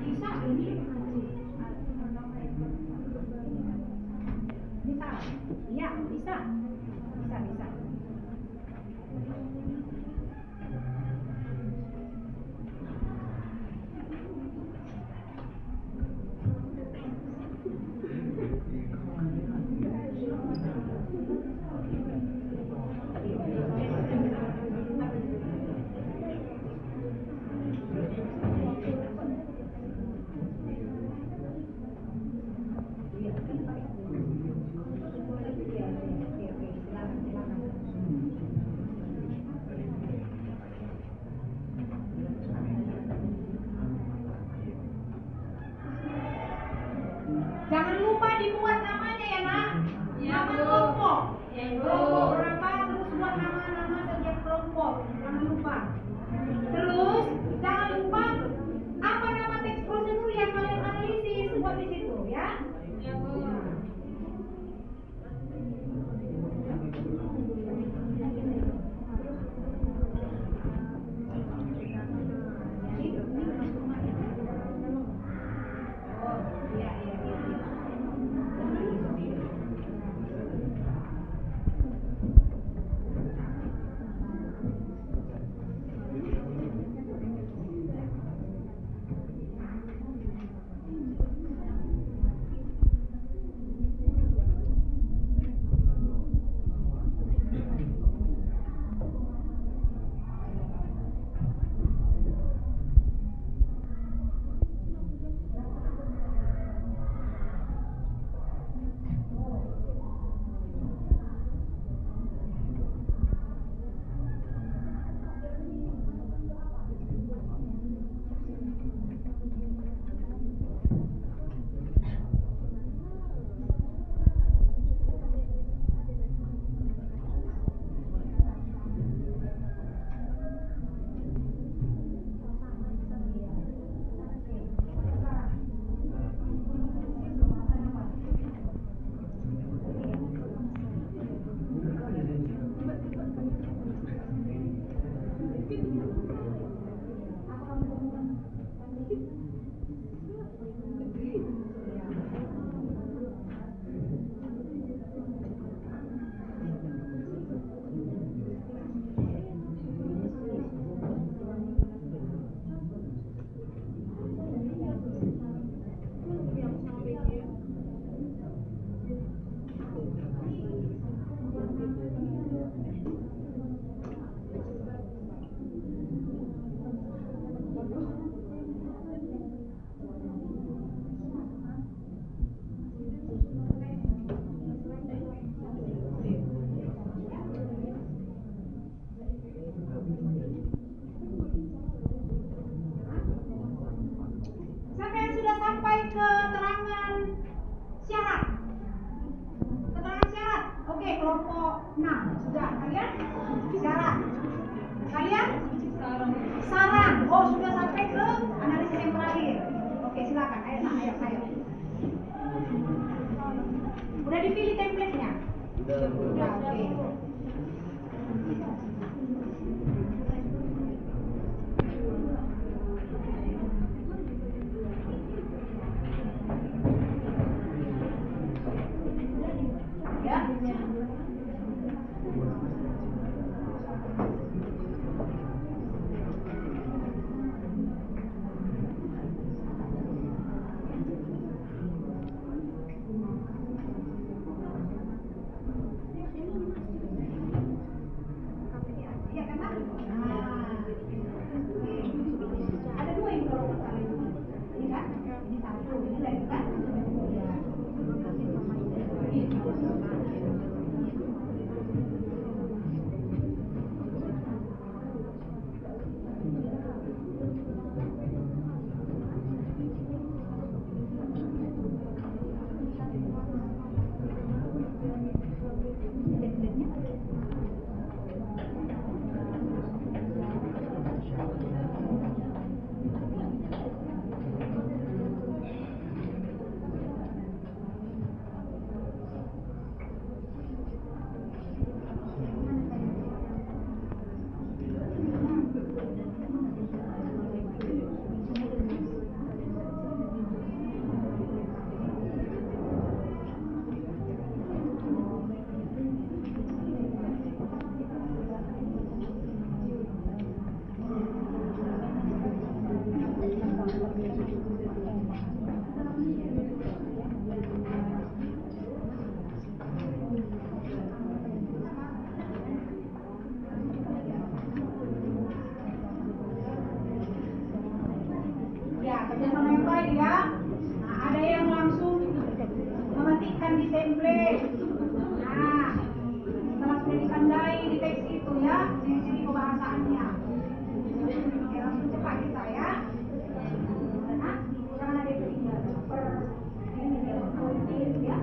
Bisa. Jangan lupa dibuat namanya ya nak. Nama kelompok. Kelompok berapa terus buat nama-nama setiap kelompok. Jangan lupa. Terus jangan lupa apa nama teks prosedur yang kalian analisis buat di situ ya. keterangan syarat. Keterangan syarat. Oke, kelompok 6 sudah. Kalian syarat. Kalian saran. Oh, sudah sampai ke analisis yang terakhir. Oke, silakan. Ayo. Udah dipilih template-nya? Udah, oke. Kerjasama yang baik ya. Nah, ada yang langsung mengetikkan di template. Nah, setelah sudah dipandai di teks itu ya, sini pembahasannya. Oke, langsung cepat kita ya. Nah, jangan ada yang tinggal. Ini ya.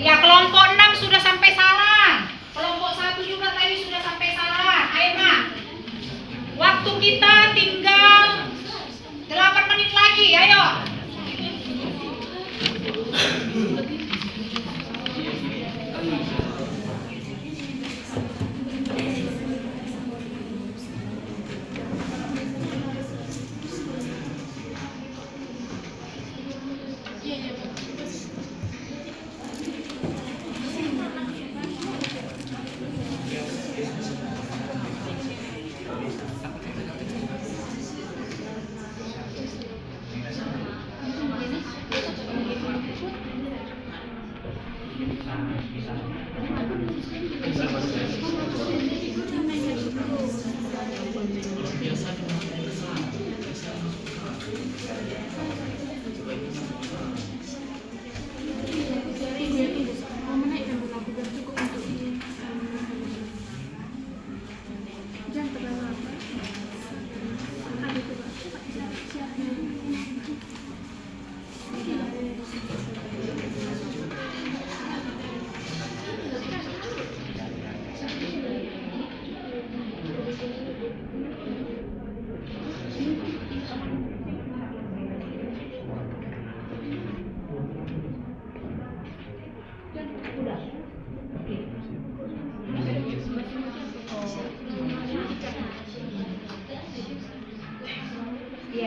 Ya, kelompok 6 sudah sampai saran. Kelompok 1 juga tadi sudah sampai saran. Ayo, Mak. Waktu kita tinggal 8 menit lagi, ayo.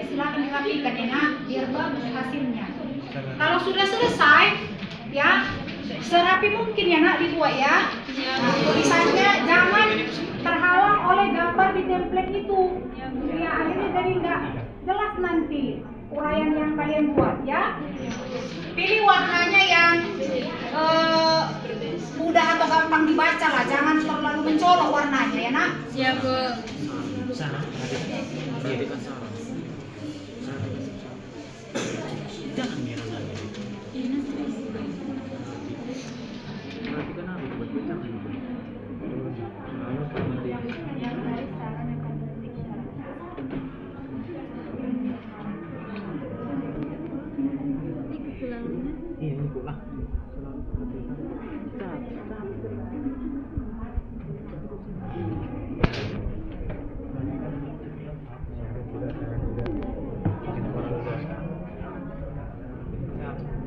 silakan dirapikan ya nak, biar bagus hasilnya. Kalau sudah selesai, ya serapi mungkin ya nak dibuat ya. Nah, tulisannya jangan terhalang oleh gambar di template itu. Ya akhirnya jadi nggak jelas nanti uraian yang kalian buat ya. Pilih warnanya yang mudah atau gampang dibaca lah, jangan terlalu mencolok warnanya ya nak. Siap, Bu.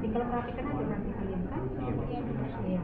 Tinggal perhatikan aja nanti kalian kan. Iya.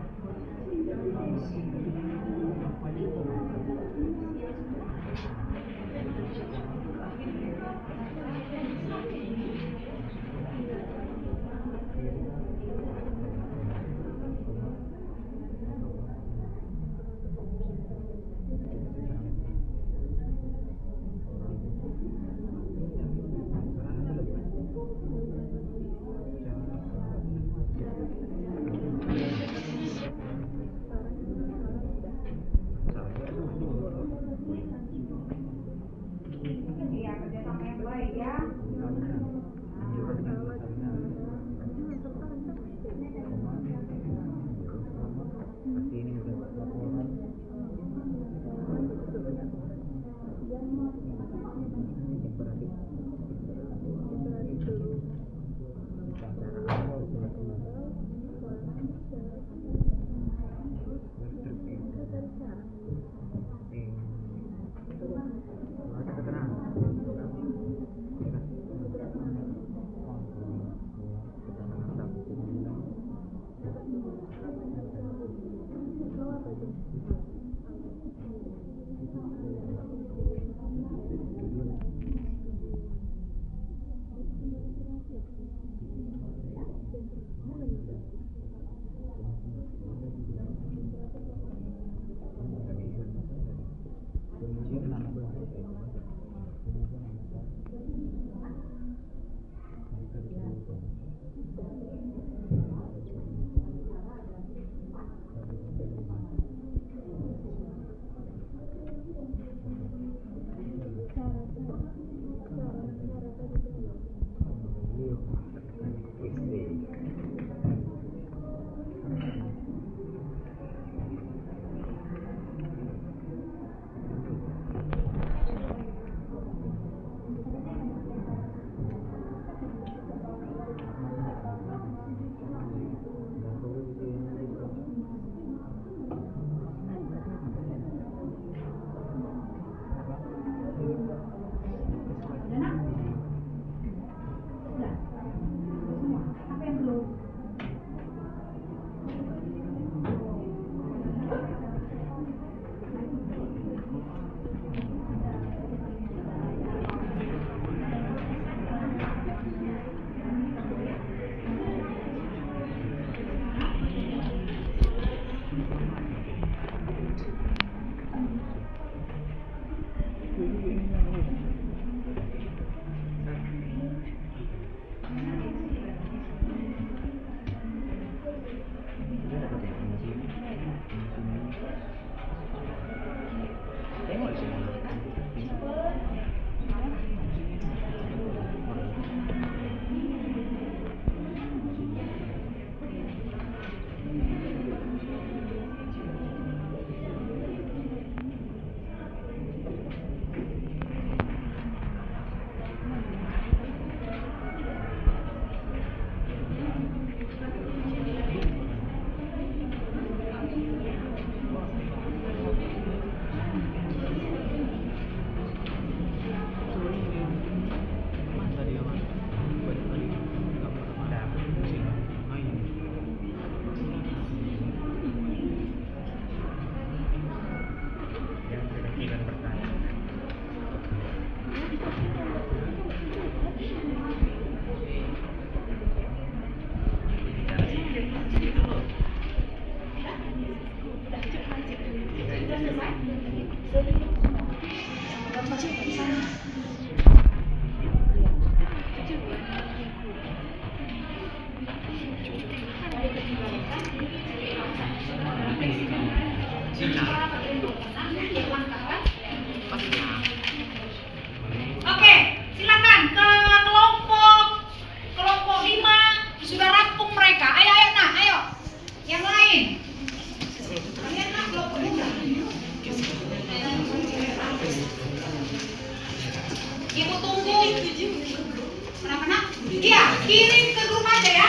Iya, kirim ke grup aja ya.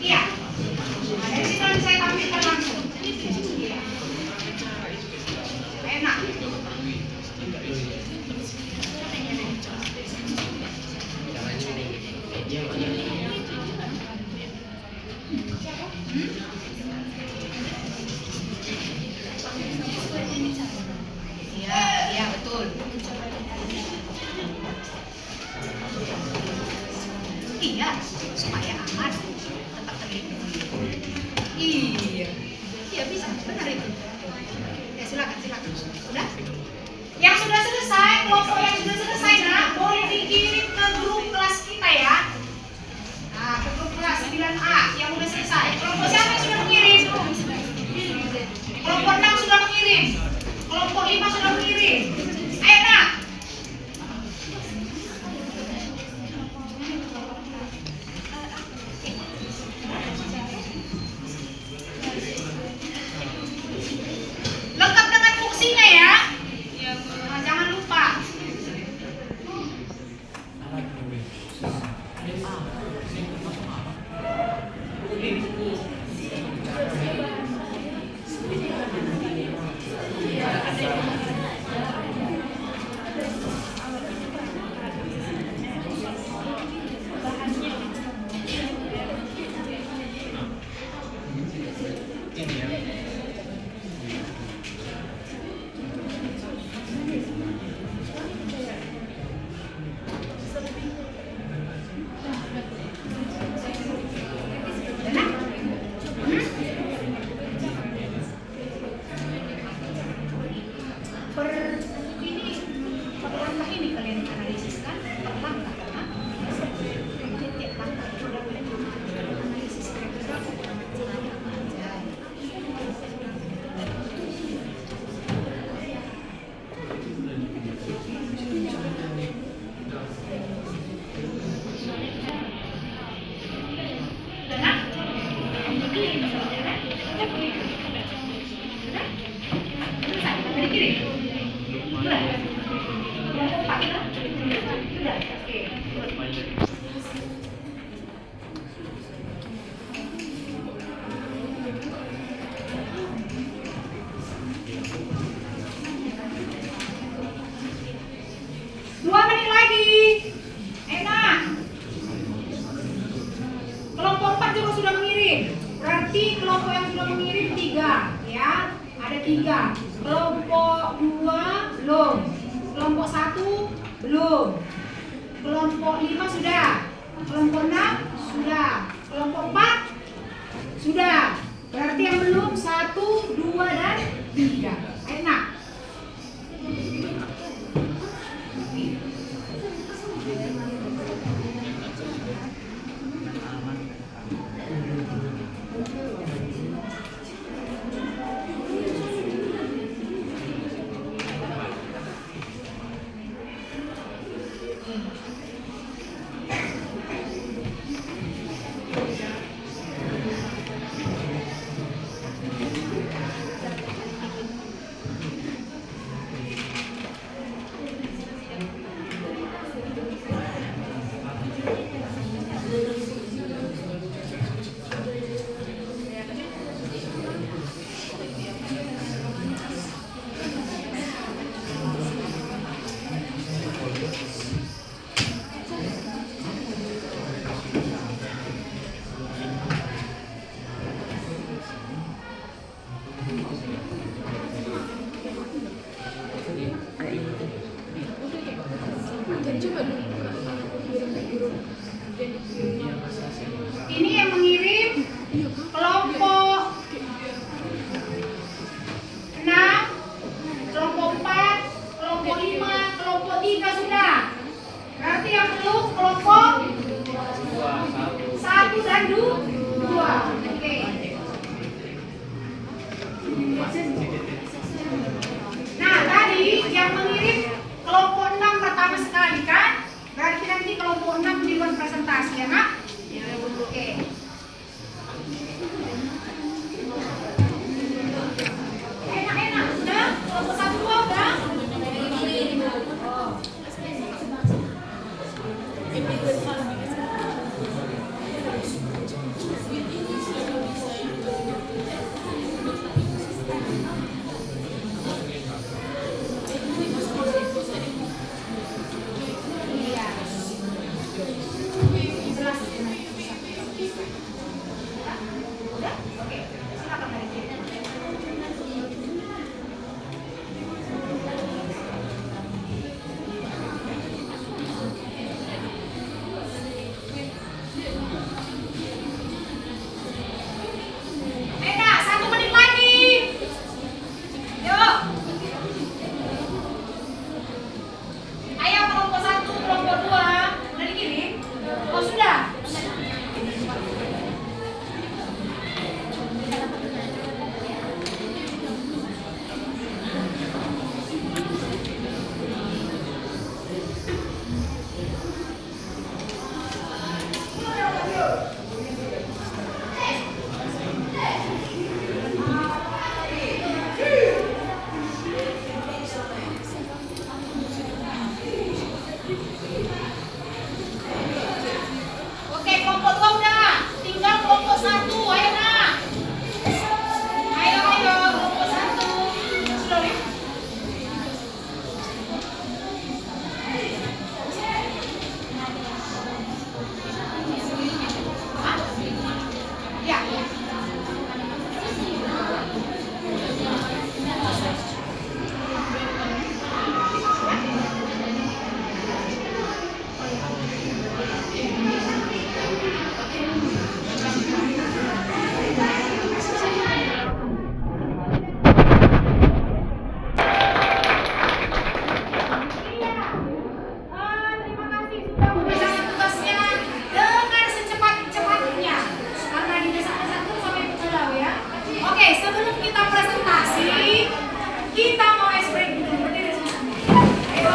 Iya. Nah, dari situ nanti saya tampilkan langsung. Iya. Enak. Iya, iya betul. Iya, supaya aman, tetap terlindungi. Iya, iya bisa, benar itu. Ya silakan, silakan. Udah? Yang sudah selesai, kelompok yang sudah selesai, nak, boleh dikirim ke grup kelas kita ya. Nah, ke grup kelas 9A yang sudah selesai. Kelompok siapa yang sudah mengirim? Kelompok 6 sudah mengirim. Kelompok 5 sudah mengirim. Ayo, nak. Lengkap dengan fungsinya ya. Nah, jangan lupa. Ini ya. Per langkah ini kalian analisis kan? Per langkah kan? Tiap langkah sudah analisis kira-kira apa aja. Udah, nak? Selesai, dari kiri. Udah. Kelompok 4 kan? Sudah. Oke. Dua menit lagi. Enak. Kelompok 4 juga sudah mengirim. Berarti kelompok yang sudah mengirim 3, ya. Ada 3. Kelompok 2 belum. Kelompok 1 belum. Kelompok 5 sudah. Kelompok 6 sudah. Kelompok 4 sudah. Berarti yang belum 1, 2 dan 3. Enak. Ini yang mengirim kelompok 6, kelompok 4, kelompok 5, kelompok 3 sudah. Berarti yang belum kelompok 1 dan 2. Oke. Nah, tadi yang mengirim kelompok 6 pertama sekali kan? Berarti nanti kelompok 6 duluan presentasi ya, Nak? Oke. Enak-enak, udah? Kelompok 1, 2 udah? Oh. Oke, kelompok 2 udah. Tinggal kelompok 1. Ayo nak. Ayo kelompok 1. Sudah ya? Hah? Ya. Terima kasih sudah mengerjakan tugasnya dengan secepat-cepatnya karena didesak-desak sampai pulau ya. Oke, sebelum kita presentasi, kita mau ice break dulu. Berdiri semua. Ayo.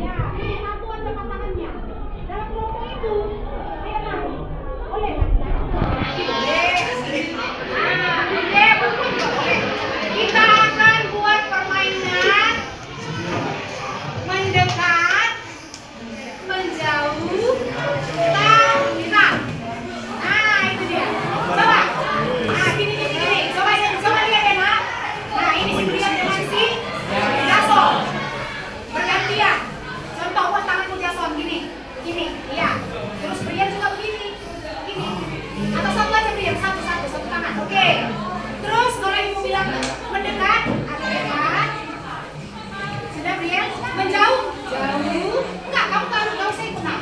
Ya, ini satu aja pasangannya. Dalam kelompok itu, ayo nak. Boleh kan? Boleh. Oke, boleh. Kita akan buat permainan mendekat, menjauh, tangan. Nah, itu dia. Coba. Nah, gini. Coba lihat ya, nak. Nah, ini si Brian dengan si Jason. Bergantian. Contoh buat tanganku Jason gini. Iya. Terus Brian juga begini. Gini. Atau satu aja Brian, satu tangan. Oke. Terus kalau ibu bilang mendekat, ada dekat. Sudah Brian? Menjauh? Jauh. Enggak, kamu enggak usah ikut. Nah,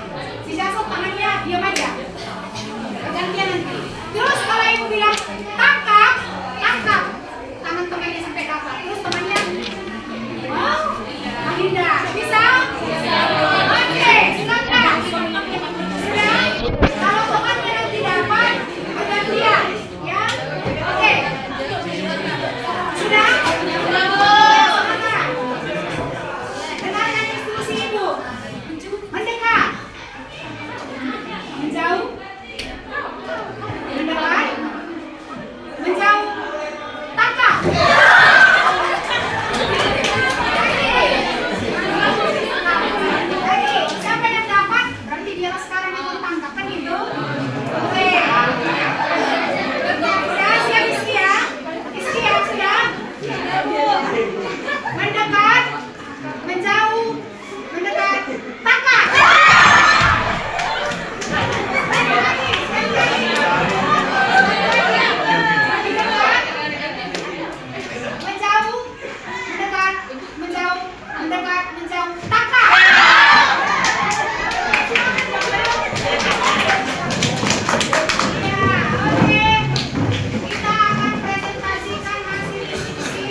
si Jason tangannya diam aja. Bergantian nanti. Terus kalau ibu bilang tangkap. Tangan temannya sampai dapat. Terus temannya, wow, Alinda. Bisa? Oke, silakan. Sudah? Kalau temannya nanti dapat, bergantian. Ya? Oke. Sudah? Dengarkan instruksi ibu. Mendekat. Menjauh. Mendekat. Menjauh. Tangkap. Lagi. Siapa yang dapat? Berarti dia sekarang yang ditangkap kan itu? Oke. Sudah siap Rizky ya? Rizky ya sudah? Mendekat. Menjauh. Mendekat. Tangkap. Menjauh, mendekat, menjauh, mendekat, menjauh, tangkap. Ya, oke. Kita akan presentasikan hasil diskusi.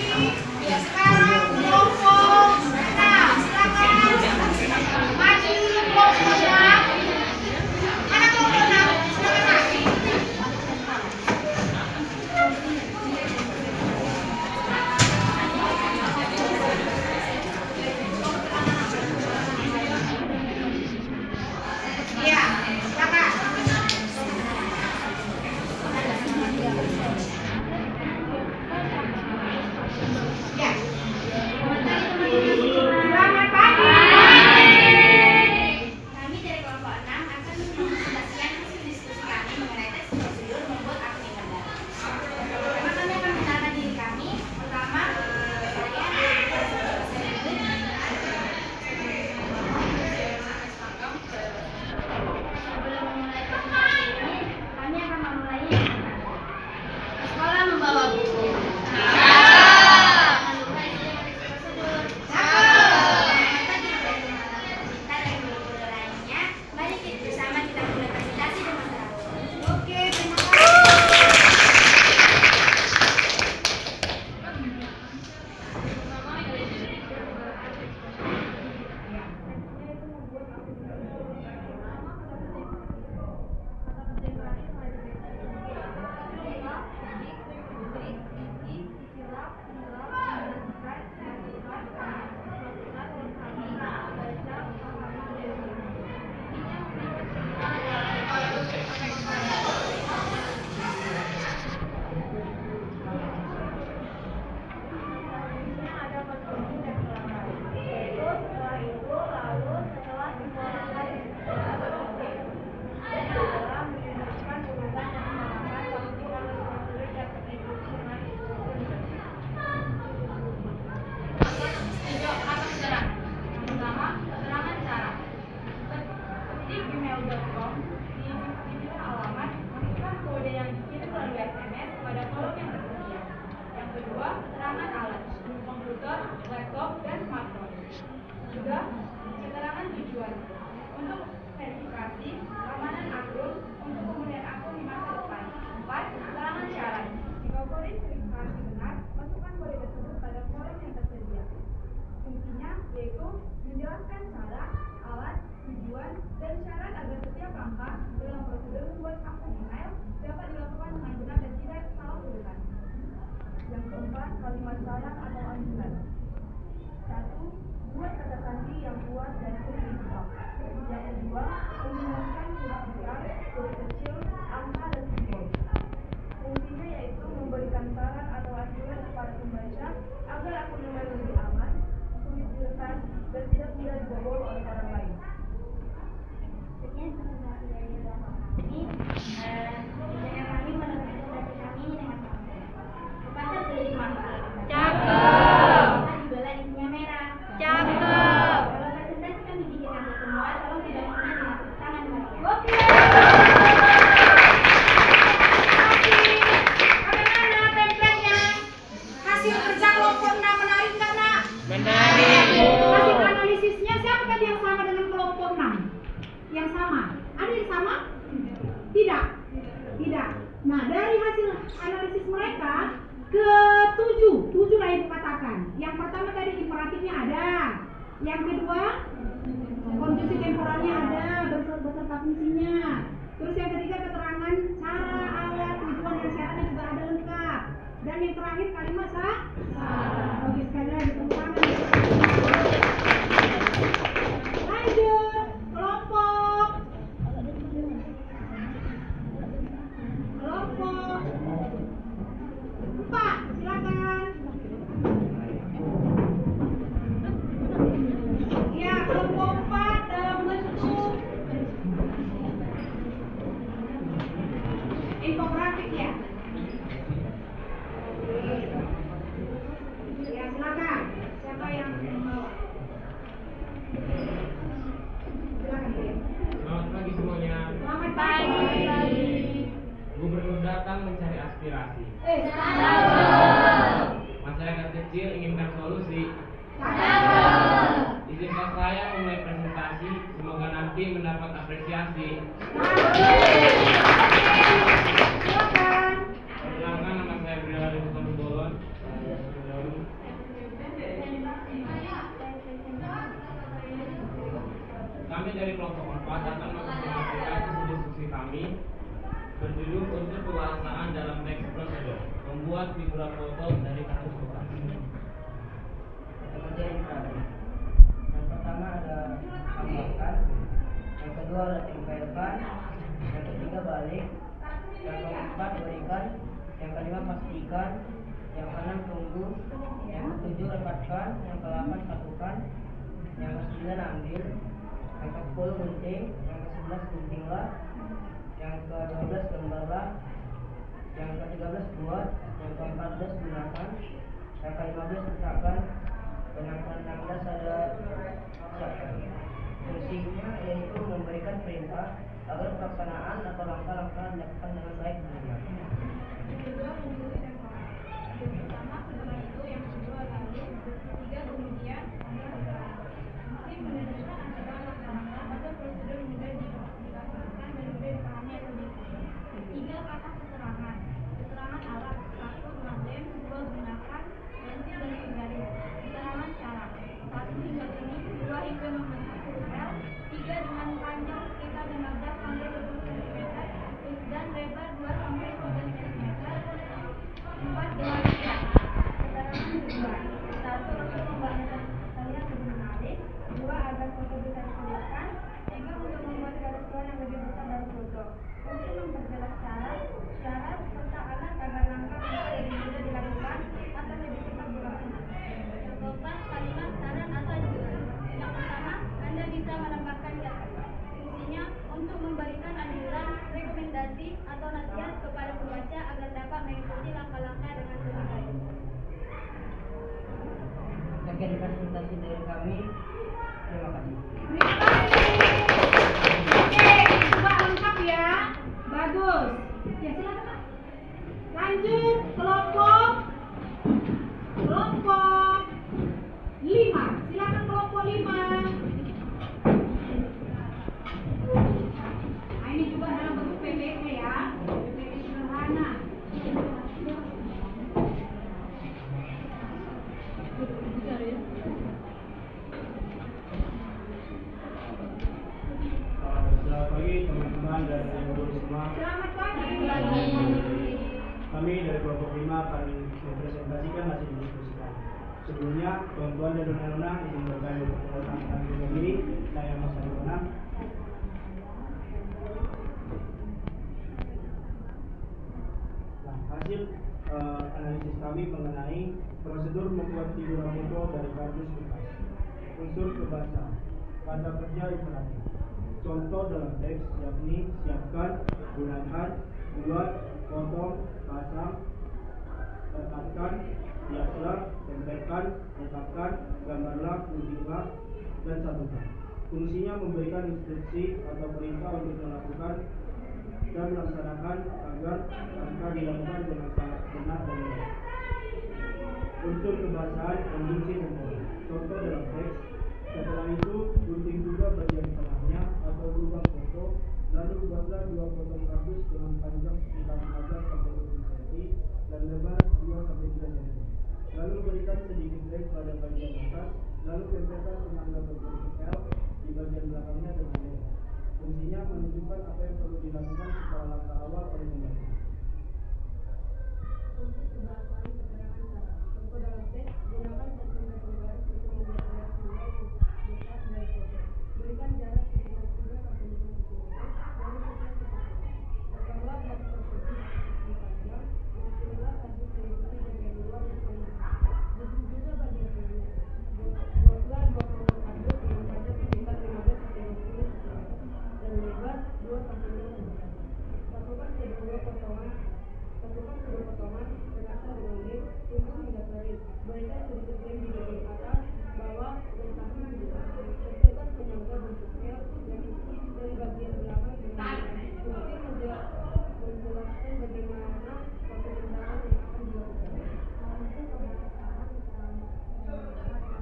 Sekarang kelompok. Nah, silakan maju dulu kelompok 6. Mana kelompok 6? Silakan maju. syarat agar setiap langkah dalam prosedur membuat akun email dapat dilakukan dengan benar dan tidak salah urutan. Yang keempat, kalimat saran atau anjuran. 1. Buat kata sandi yang kuat dan original. Yang kedua, menggunakan huruf besar, huruf kecil, angka dan simbol. Fungsinya yaitu memberikan saran atau anjuran kepada pembaca agar akun email lebih aman, sulit diretas, dan tidak mudah dibobol oleh orang lain. Sekian presentasi dari beberapa kami. Biasanya kami meneruskan presentasi kami dengan kepada tulis mata. Cakep. Kita juga isinya merah. Cakep. Kalau presentasi kami bikin nanti semua, tolong dibantunya dengan tepuk tangan meriah. Oke. Bagaimana template-nya? Hasil kerja kelompok 6 menarik nggak, Nak? Menarik, Bu. Hasil analisisnya siapa tadi yang sama dengan kelompok 6? Yang sama? Ada yang sama? Tidak. Tidak. Nah, dari hasil analisis mereka tujuh lah ibu katakan. Yang pertama tadi imperatifnya ada. Yang kedua konjungsi temporalnya ada beserta fungsinya. Terus yang ketiga keterangan cara, alat, tujuan dan syaratnya juga ada lengkap. Dan yang terakhir kalimat sah. Oke, sekali lagi tepuk tangan. Lanjut kelompok 4, silakan. Ya, kelompok 4 dalam bentuk infografik ya. Ya, silakan. Siapa yang membawa? Silakan, Bu. Selamat pagi semuanya. Selamat pagi. Gubernur datang mencari aspirasi. Masyarakat kecil inginkan solusi. Izinkan saya mulai presentasi, semoga nanti mendapat apresiasi. Silakan. Perkenalkan, nama saya Brilari Bolon. Kami dari kelompok 4 akan mempresentasikan hasil diskusi kami berjudul unsur kebahasaan dalam teks prosedur, membuat figura foto dari kasus bukan. Yang pertama ada tambahkan, yang kedua ada tempelkan, yang ketiga balik, yang keempat berikan, yang kelima pastikan, yang keenam tunggu, yang ketujuh repatkan, yang ke-8 satukan, yang ke-9 ambil, yang ke-10 gunting, yang ke-11 guntinglah, yang ke-12 gambarlah, yang ke-13 buat, yang ke-14 gunakan, yang ke-15 letakkan, dan yang ke-16 ada siapkan. Fungsinya yaitu memberikan perintah agar pelaksanaan atau langkah-langkah dilakukan dengan baik dan benar. Yang kedua, fungsi temporal. Yang pertama, setelah itu, yang kedua lalu, ketiga kemudian, yang ketiga. Fungsi menunjukkan antara langkah-langkah atau prosedur mudah dilaksanakan dan mudah dipahami atau diikuti. Tiga, kata keterangan. Keterangan alat, 1 mengadem, 2 gunakan, pensil dan garis. Keterangan cara, 1 hingga ini, 2 hingga membentuk huruf L, 3 dengan panjang sekitar 15 sampai 20 cm dan lebar 2 sampai 3 cm. 4 dengan hias. Keterangan kedua, 1 untuk membangun kalian lebih menarik, 2 agar foto bisa dituliskan, 3 untuk membuat garis luar yang lebih besar dari foto. Untuk memperjelas syarat serta alat agar langkah-langkah lebih mudah dilakukan atau lebih cepat dilaksanakan. Yang keempat, kalimat saran atau anjuran. Yang pertama, Anda bisa menambahkan kata. Fungsinya untuk memberikan anjuran, rekomendasi atau nasihat kepada pembaca agar dapat mengikuti langkah-langkah dengan lebih baik. Sekian presentasi dari kami. Terima kasih. Oke, coba lengkap ya. Bagus. Ya, silakan, Pak. Lanjut kelompok 5. Silakan kelompok 5. Nah, ini juga dalam bentuk PPT ya. PPT sederhana. Tuhan dan Ibu semua. Selamat pagi. Kami dari kelompok 5 akan mempresentasikan hasil diskusi kami. Sebelumnya, tuan-tuan dan nona-nona izin berkali perkenalkan diri. Saya Mas Arifana. Nah, hasil analisis kami mengenai prosedur membuat figura foto dari kardus bekas. Unsur kebahasaan, kata kerja imperatif. Contoh dalam teks yakni siapkan, gunakan, buat, potong, pasang, letakkan, hiaslah, tempelkan, letakkan, gambarlah, guntinglah, dan satukan. Fungsinya memberikan instruksi atau perintah untuk melakukan dan melaksanakan agar angka dilakukan dengan sangat benar dan baik. Unsur kebahasaan konjungsi temporer. Contoh dalam teks. Setelah itu, gunting juga bagian tengahnya atau lubang foto, lalu buatlah 2 potong kardus dengan panjang sekitar 15 sampai 20 cm dan lebar 2 sampai 3 cm. Lalu berikan sedikit lem pada bagian atas, lalu tempelkan penanda berbentuk L di bagian belakangnya dengan lem. Fungsinya menunjukkan apa yang perlu dilakukan setelah langkah awal oleh pembaca. Untuk kebahasaan keterangan kata. Contoh dalam teks, gunakan sentimeter garis untuk membuat garis nilai besar dari foto. Berikan jarak sekitar 3 sampai 5 cm, lalu tekan ke foto. Potonglah garis tersebut di panjang, dan pilihlah kardus meliputi bagian luar dan tengah. Gunting juga bagian tengahnya. Buatlah 2 potong kardus dengan panjang sekitar 15 sampai 20 cm dan lebar 2 sampai 5 cm. Satukan kedua potongan terakhir dengan lem, tutup hingga kering. Berikan sedikit lem di bagian atas, bawah, dan samping juga. Tempelkan penyangga bentuk L yang isi dari bagian belakang dengan lem. Fungsi menjelaskan bagaimana suatu tindakan yang akan dilakukan. Untuk kebahasaan keterangan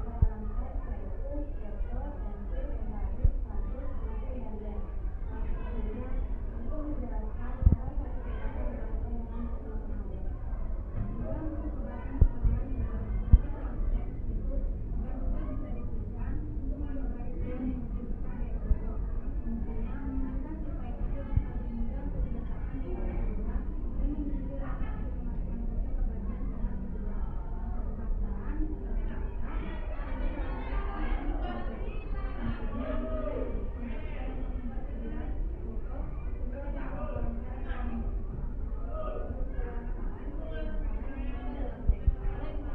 dalam teks yaitu foto, pensil, pembaris, kardus, gunting, dan lem. Selanjutnya, untuk menjelaskan cara satu tindakan dilakukan dengan masing-masing hal. Dalam bentuk kebahasaan keterangan dalam teks tersebut, gambar bisa dituliskan untuk memperbaiki yang dibutuhkan dari foto. Fungsinya mengajarkan supaya foto bisa lebih mudah untuk diletakkan di bagian luar dan memiliki rasa untuk memasukkan foto ke bagian tengah kedua. Kebahasaan kata-kata ada dalam teks yang sebagai fungsinya menjelaskan gambar jelas foto sesuai dengan format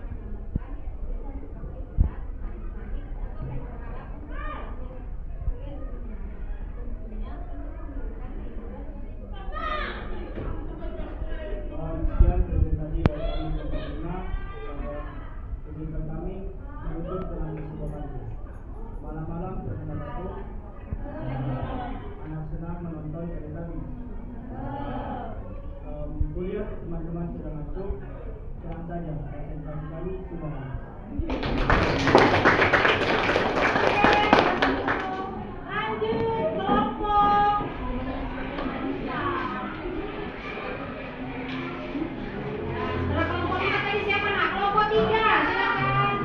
yang Sekian presentasi dari kami kelompok 5. Izinkan kami menutup dengan psikologi. Malam-malam terkena batuk, anak senang menonton televisi. Kuliah teman-teman sudah masuk, tenang saja, presentasi kami sudah habis. Lanjut kelompok. Setelah kelompok 5 tadi siapa nak? Kelompok 3, silakan.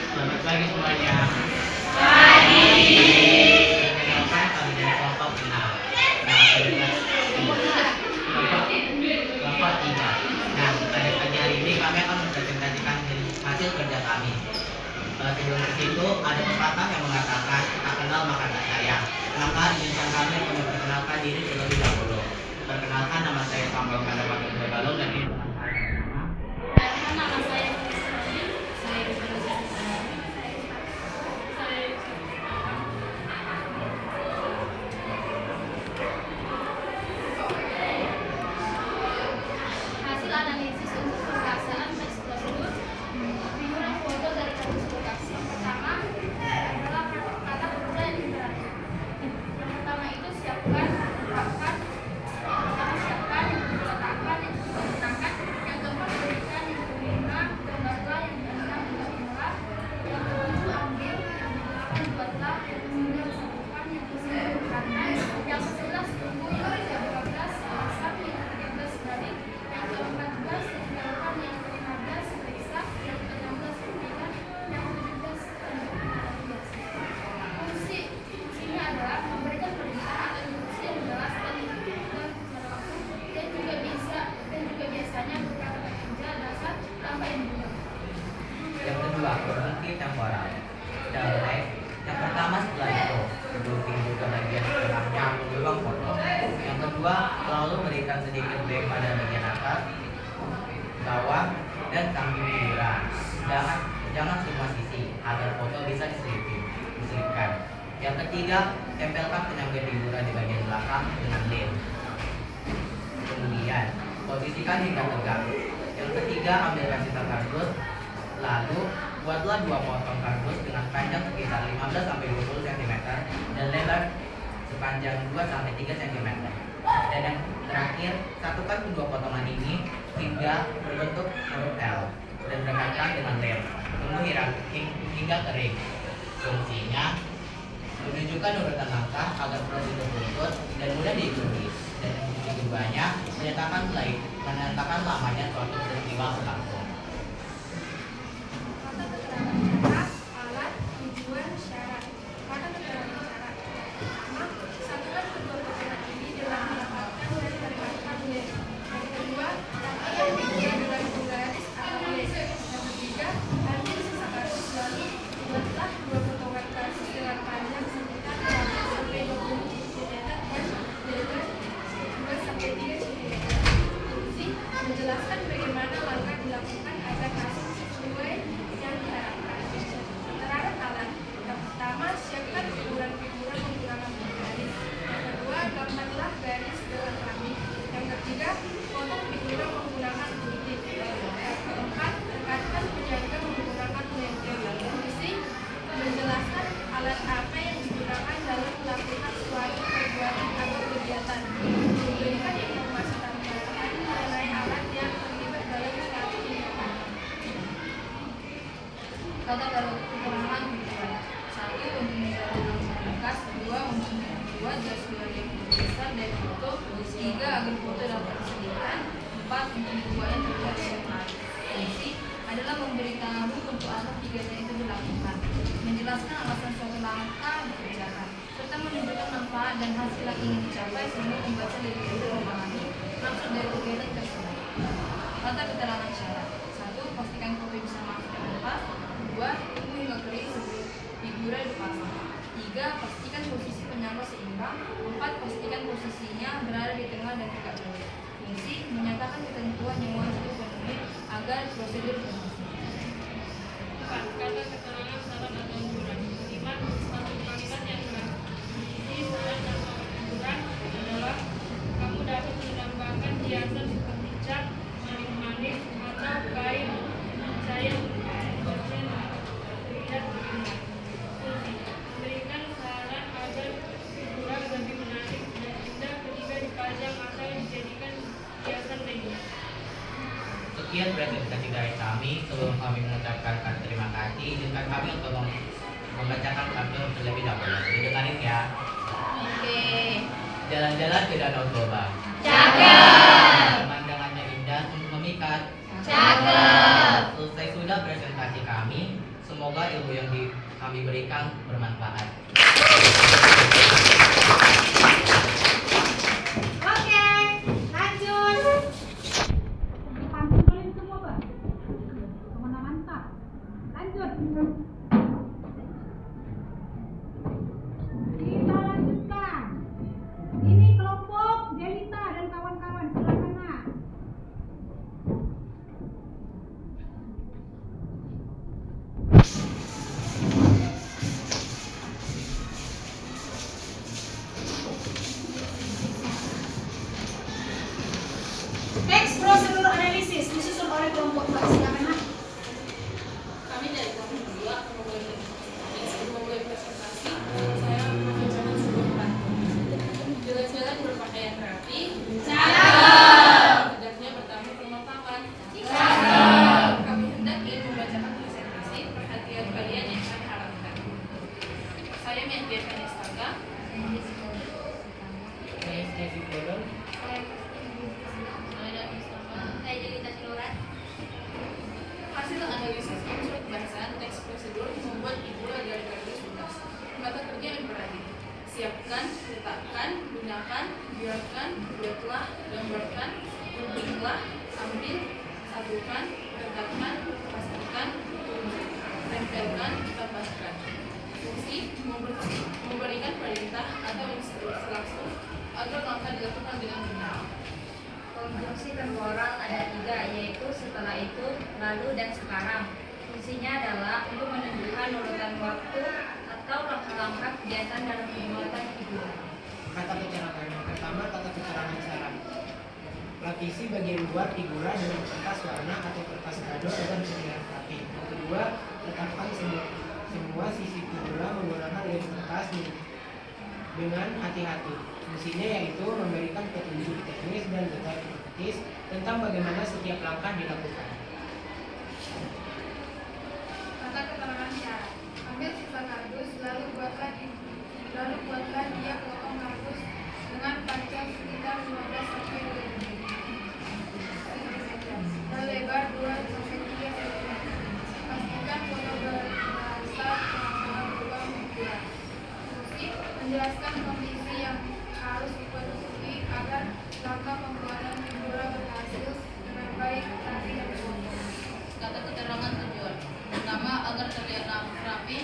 Selamat pagi semuanya. Pagi. Perkenalkan kami dari kelompok 6. Nah, kelompok 3. Nah, pada pagi hari ini kami akan mempresentasikan hasil kerja kami. Sebelum ke situ ada pepatah yang mengatakan tak kenal maka tak sayang. Maka izinkan kami untuk memperkenalkan diri terlebih dahulu. Perkenalkan, nama saya Samuel Kandapati Galung dan ini Nama saya Kristin, saya representasi hasil analisis untuk perasaan teks tersebut. Figura foto dari kardus bekas. Yang pertama adalah kata pemuda yang imperatif. Yang pertama itu siapkan, letakkan, yang pertama siapkan, yang kedua letakkan, yang kedua letakkan, yang keempat berikan, yang kelima gambarlah, yang keenam inilah, yang ketujuh ambil, yang kedelapan buatlah, yang kesembilan satukan, yang ke-10 bukanlah, yang ke-11 tunggu, yang Lalu berikan sedikit lem pada bagian atas, bawah, dan samping figuran. Jangan semua sisi agar foto bisa diselipkan. Yang ketiga, tempelkan penyangga figuran di bagian belakang dengan lem. Kemudian posisikan hingga tegak. Yang ketiga, ambilkan sisa kardus. Lalu buatlah 2 potong kardus dengan panjang sekitar 15-20 cm dan lebar sepanjang 2-3 cm. Dan yang terakhir, satukan kedua potongan ini hingga berbentuk huruf L dan rekatkan dengan lem. Tunggu hingga kering. Fungsinya menunjukkan urutan langkah agar prosedur lurus dan mudah diikuti. Dan yang keduanya menandakan lamanya suatu peristiwa berlangsung. Kata keterangan syarat, alat, tujuan, syarat. Kata keterangan syarat. Pertama, satukan kedua potongan ini dengan mendapatkan dan merekatkan lem. Yang kedua, rapikan figuran dengan garis atau lem. Yang ketiga, ambil sisa kardus lalu buatlah 2 potongan kardus dengan panjang sekitar 15-20 cm dan lebar 2-3 cm. Fungsi menjelaskan bagaimana langkah dilakukan agar hasil sesuai yang diharapkan. Keterangan alat. Yang pertama, siapkan figuran-figuran menggunakan garis. Yang kedua, gambarlah garis dengan rapi. Yang ketiga, potong figuran menggunakan gunting. Yang keempat, rekatkan penyangga menggunakan lem. Fungsi menjelaskan alat apa yang digunakan dalam melakukan suatu perbuatan atau kegiatan. Memberikan informasi tambahan mengenai alat yang terlibat dalam suatu tindakan. Kata keterangan figuran. 1. Untuk menjalankan berkas. 2. Untuk membuat dan sebagai besar dari foto. 3. Agar foto dapat diselipkan. 4. Untuk membuatnya terlihat setiap hari. Fungsi adalah memberitahu untuk apa kegiatan itu dilakukan, menjelaskan alasan suatu langkah dikerjakan, serta menunjukkan manfaat dan hasil yang ingin dicapai sehingga pembaca lebih mudah memahami maksud dari kegiatan tersebut. Kata keterangan syarat. 1. Pastikan foto bisa masuk dengan pas. 2. Tunggu hingga kering sebelum figura dipasang. 3. Pastikan posisi penyangga seimbang. 4. Pastikan posisinya berada di tengah dan tegak lurus. Fungsi menyatakan ketentuan yang wajib dipenuhi agar prosedur berhasil. 4. Kata keterangan syarat atau ukuran. 5. Satu kalimat yang berisi syarat atau ukuran adalah kamu dapat menambahkan hiasan seperti cat, manis-manis, atau kain cair bersihin terlihat indah. Fungsi memberikan saran agar figuran lebih menarik dan indah ketika dipajang atau dijadikan hiasan lainnya. Sekian presentasi dari kami. Sebelum kami mengucapkan terima kasih, izinkan kami untuk membacakan pantun terlebih dahulu. Didengarin ya. Oke. Jalan-jalan ke Danau Toba. Cakep. Pemandangannya indah untuk memikat. Cakep. Selesai sudah presentasi kami. Semoga ilmu yang kami berikan bermanfaat. Oke, lanjut. Dipantulin semua, Bang. Mantap. Lanjut. Kita lanjutkan. Ini kelompok Delita dan kawan-kawan sebelah sana. Teks prosedur analisis disusun oleh kelompok Mbak. Silakan, Mak. Kami dari kelompok 2 memulai presentasi. Saya membacakan sebuah pantun. Jalan-jalan berpakaian rapi. Cakep. Hendaknya bertamu ke rumah paman. Cakep. Kami hendak ingin membacakan presentasi. Perhatian kalian yang kami harapkan. Saya Mendian Kanistaga. Hasil analisis unsur bahasa teks prosedur membuat figura dari garis lunas. Kata kerja yang berarti siapkan, letakkan, gunakan, biarkan, buatlah, gambarkan, rubinglah, ambil, satukan, rekatkan, pastikan, tempelkan, tambahkan. Fungsi memberikan perintah atau instruksi langsung agar langkah dilakukan dengan benar. lalu dan sekarang. Fungsinya adalah untuk menunjukkan urutan waktu atau langkah-langkah kegiatan dalam pembuatan figura. Kata keterangan yang pertama, kata keterangan syarat. Lapisi bagian luar figura dengan kertas warna atau kertas kado agar terlihat rapi. Yang kedua, letakkan semua sisi figura menggunakan lem kertas dengan hati-hati. Fungsinya yaitu memberikan petunjuk teknis dan detail kritis tentang bagaimana setiap langkah dilakukan. Kata keterangan syarat. Ambil sisa kardus, lalu buatlah dia potong kardus dengan panjang sekitar 15 sampai 20 cm dan lebar 2 sampai 3 cm. Pastikan foto berasal dari ruang figura. Fungsi menjelaskan kondisi yang harus dipenuhi agar langkah pembuatan figura berhasil dengan baik, rapi dan sempurna. Kata keterangan tujuan. Pertama, agar terlihat rapi.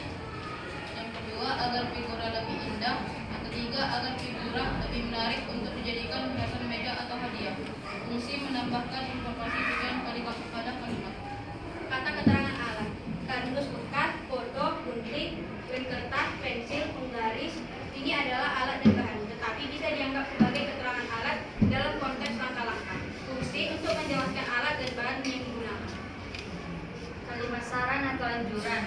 Yang kedua, agar figura lebih indah. Yang ketiga, agar figura lebih menarik untuk dijadikan hiasan meja atau hadiah. Fungsi menambahkan informasi tujuan pada kalimat. Kata keterangan alat. Kardus bekas, foto, gunting, lem kertas, pensil, penggaris. Ini adalah alat dan bahan, tetapi bisa dianggap sebagai keterangan alat dalam konteks langkah-langkah. Fungsi untuk menjelaskan alat dan bahan yang digunakan. Kalimat saran atau anjuran.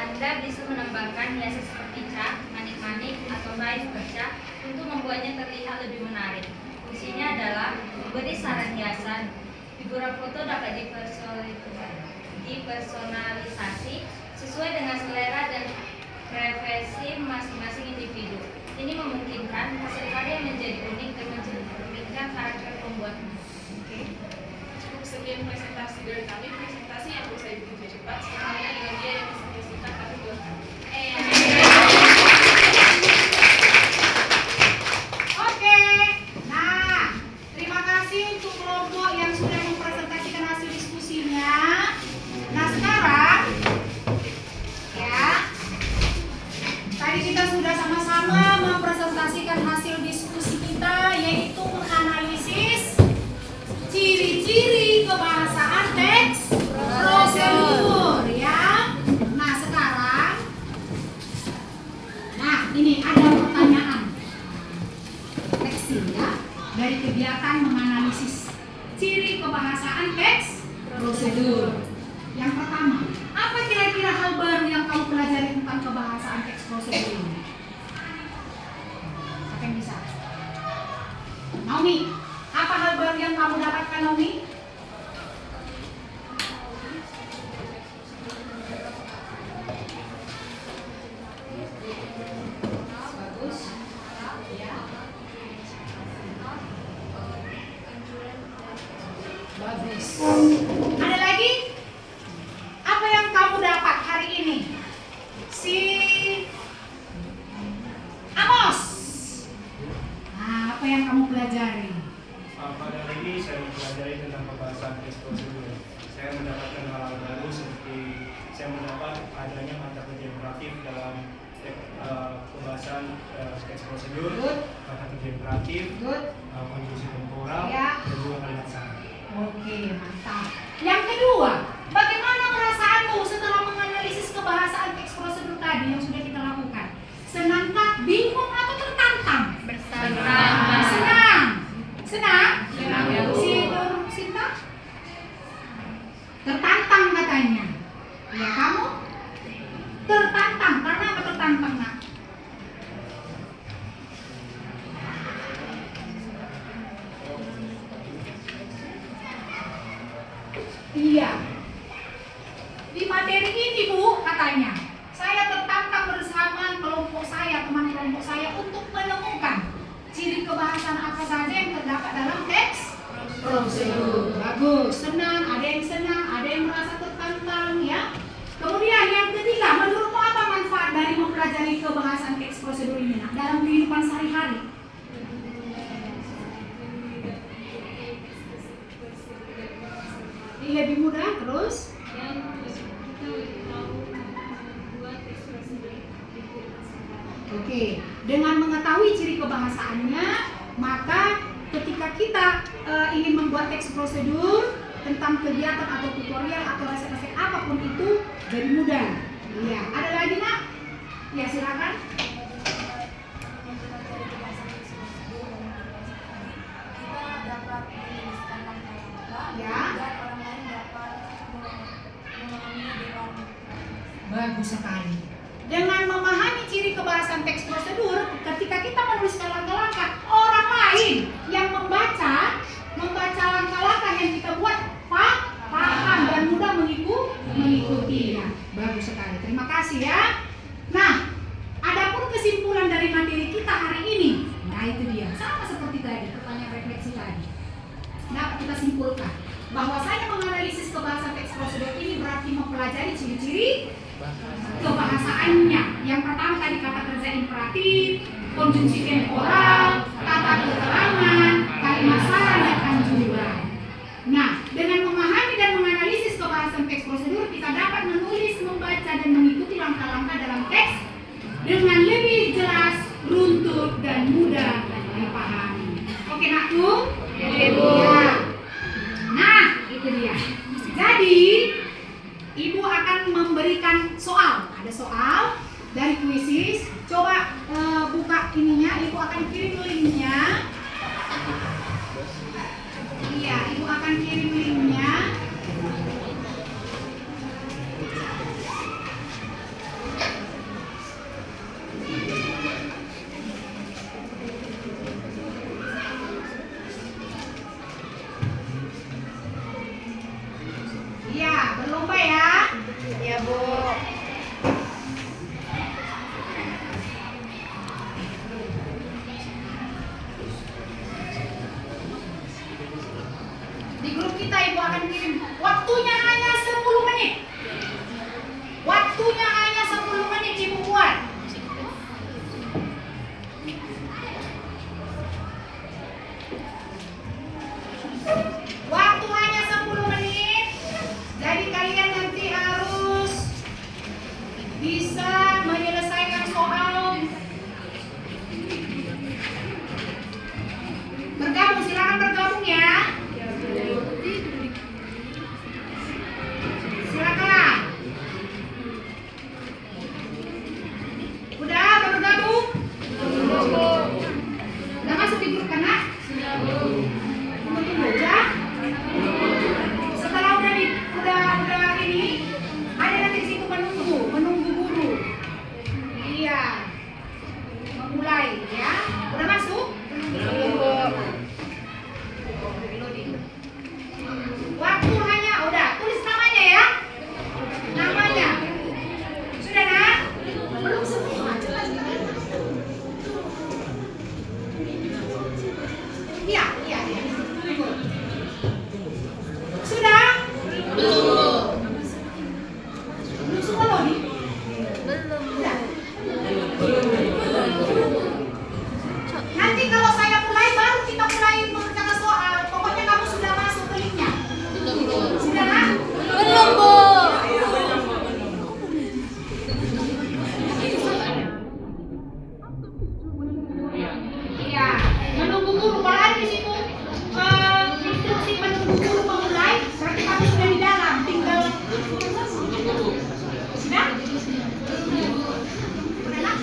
Anda bisa menambahkan hiasan seperti cat, manik-manik, atau raih bercak untuk membuatnya terlihat lebih menarik. Fungsinya adalah memberi saran hiasan. Figura foto dapat dipersonalisasi sesuai dengan selera dan preferensi masing-masing individu. Ini memungkinkan hasil karya menjadi unik dan mencerminkan karakter pembuatnya. Cukup sekian presentasi dari kami. Presentasi yang usai begitu cepat, semuanya dengan dia yang bisa singkat tapi buatkan. Oke. Nah, terima kasih untuk kelompok yang sudah mempresentasikan hasil diskusinya. Nah, sekarang ya, tadi kita sudah sama-sama mempresentasikan hasil diskusi kita, yaitu menganalisis ciri-ciri kebahasaan teks prosedur ya. Nah, sekarang ini ada pertanyaan tekstil ya, dari kegiatan menganalisis ciri kebahasaan teks prosedur. Yang pertama, apa kira-kira hal baru yang kamu pelajari tentang kebahasaan teks prosedur ini? Siapa yang bisa? Naomi, apa hal baru yang kamu dapatkan, Naomi? Bagus. Ya. Bagus. Ada lagi? Apa yang kamu dapat hari ini? Si Amos. Nah, apa yang kamu pelajari? Pada hari ini saya mempelajari tentang pembahasan teks prosedur. Saya mendapatkan hal-hal baru seperti saya mendapat adanya kata kerja imperatif dalam pembahasan teks prosedur, kata kerja imperatif, konjungsi temporal, Ya. dan juga kalimat syarat. Oke, mantap. Yang kedua, bagaimana perasaanmu setelah menganalisis kebahasaan teks prosedur tadi yang sudah kita lakukan? Senangkah, bingung, atau tertantang? Bersenang. Senang. Senang? Senang. Si Nur Sinta? Tertantang katanya. Ya, kamu? Tertantang. Karena apa tertantang, nak? Iya. Di materi ini, Bu, katanya, saya tertantang bersama kelompok saya, teman kelompok saya, untuk menemukan ciri kebahasaan apa saja yang terdapat dalam teks prosedur. Bagus, senang, ada yang senang, ada yang merasa tertantang, ya. Kemudian yang ketiga, menurutmu apa manfaat dari mempelajari kebahasaan teks prosedur ini, nak, dalam kehidupan sehari-hari? Lebih mudah, terus? Oke, dengan mengetahui ciri kebahasaannya, maka ketika kita ingin membuat teks prosedur, tentang kegiatan atau tutorial atau resep-resep apapun itu dari mudah. Iya, ada lagi nak? Ya silakan. Mempelajari kebangsaan tersebut dalam kebiasaan kita dapat menuliskan langkah-langkah Ya. agar orang lain dapat memahami dengan Bagus sekali. Dengan memahami ciri kebahasan teks prosedur, ketika kita menuliskan langkah-langkah, orang lain yang membaca langkah-langkah yang kita buat paham dan mudah mengikuti. Ya, bagus sekali. Terima kasih ya. Nah, adapun kesimpulan dari materi kita hari ini, nah itu dia. Sama seperti tadi, pertanyaan refleksi tadi. Dapat kita simpulkan bahwasanya menganalisis kebahasan teks prosedur ini berarti mempelajari ciri-ciri kebahasaannya. Yang pertama tadi kata kerja imperatif, konjungsi temporal, tata keterangan, kalimat saran dan anjuran. Nah, dengan memahami dan menganalisis kebahasan teks prosedur, kita dapat menulis, membaca dan mengikuti langkah-langkah dalam teks dengan lebih jelas, runtut dan mudah dipahami. Oke, Nakku? Ya. Nah, itu dia. Jadi, Ibu akan memberikan soal. Ada soal dari kuisis. Coba buka ininya. Ibu akan kirim linknya. Iya, Ibu akan kirim linknya. Iya, berlomba ya. Iya, Bu. Di grup kita Ibu akan kirim. Waktunya hanya 10 menit. Waktunya hanya 10 menit Ibu buat. Waktu hanya 10 menit. Jadi kalian nanti harus bisa menyelesaikan soal. Bergabung, silakan bergabung ya. Silakan. Udah bergabung? Udah masuk di grup kan, Nak? Tunggu udah. Setelah udah ini, ada nanti di situ menunggu guru. Iya. Memulai ya. Udah masuk? Waktu hanya udah tulis namanya ya. Namanya. Sudah nak? Belum semua. Iya. Sudah? Belum semua loh nih? Belum. Udah. Nanti kalau saya mulai baru kita mulai mengerjakan soal. Pokoknya kamu sudah masuk ke linknya. Sudah nak? Belum, Bu. Iya, menunggu guru. Kalau ada di situ instruksi menunggu guru memulai, berarti kamu sudah di dalam. Tinggal sudah? Udah nak?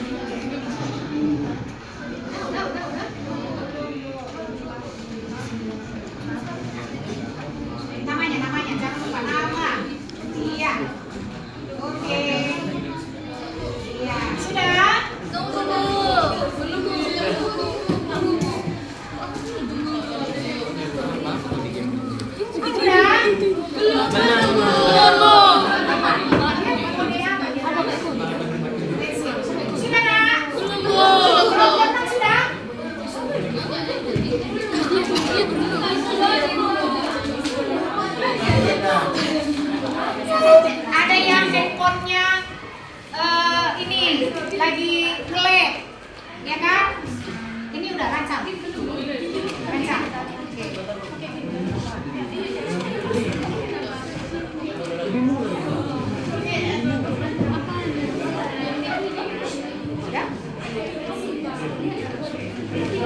Udah. Namanya, jangan lupa nama. Iya. Oke. Iya, sudah? Tunggu, Bu. Sudah? Sudah, nak? Belum, sudah? Ada yang handphonenya ini lagi nge-lag, ya kan? Ini udah rancang. Sudah?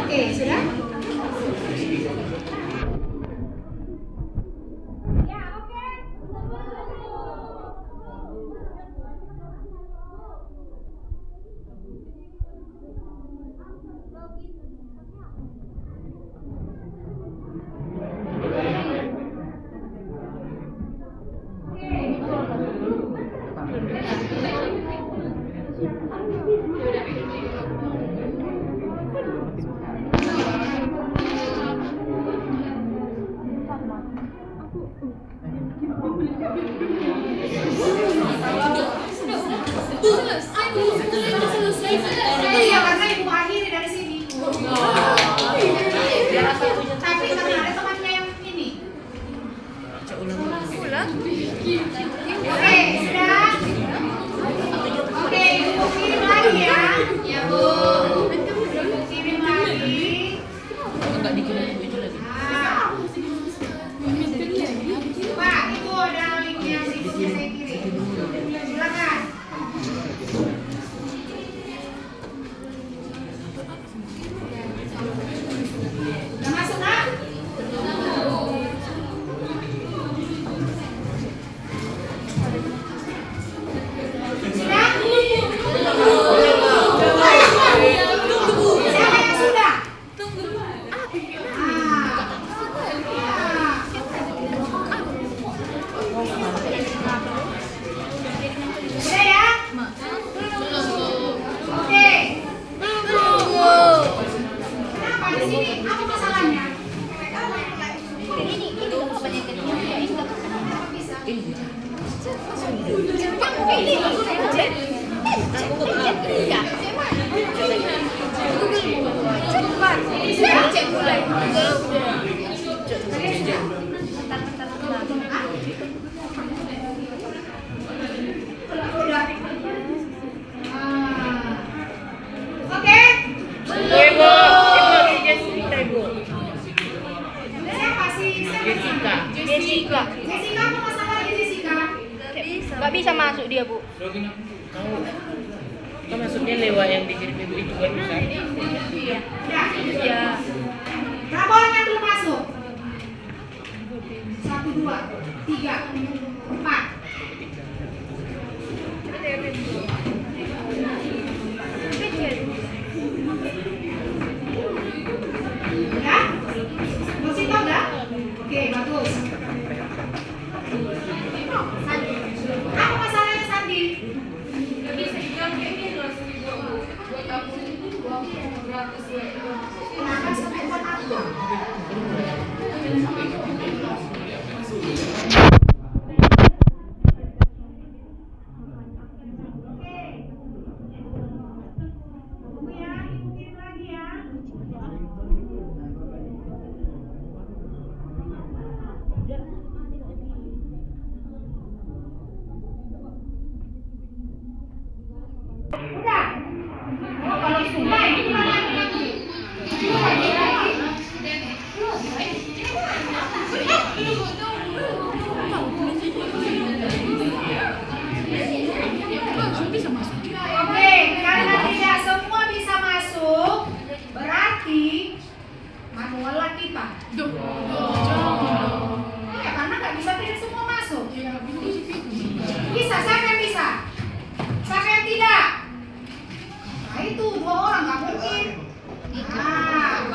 Oke, sudah? iya, karena ibu akhiri dari sini. Tapi karena ada temannya yang ini. Oke, sudah. Oke, ibu kirim lagi ya. Ya bu. Ibu kirim lagi. Enggak dikirim itu lagi. Pak, itu ada linknya sih, saya kirim. Silakan. Udah masuk nak? Sudah? Siapa yang sudah? Sudah ya? Oke. Kenapa di sini? Apa masalahnya? Oke? Siapa sih? Jessica. Jessica, apa masalahnya Jessica? Nggak bisa masuk dia, Bu. Kan maksudnya lewat yang dikirim ibu itu kan bisa. Ya. Iya. Berapa orang yang belum masuk? 1, 2, 3, 4. Udah? Rosita udah? Oke, bagus. Sandi. Apa masalahnya Sandi? Kenapa sampai buat apa? Tunggu ya, ibu kirim lagi ya. Udah. Oh, kalau sudah ini gimana lagi? Oke, karena tidak semua bisa masuk, berarti manual lah kita. Ya, karena nggak bisa tidak semua masuk. Bisa, siapa yang bisa? Siapa yang tidak? Nah itu 2 orang nggak mungkin. Nah,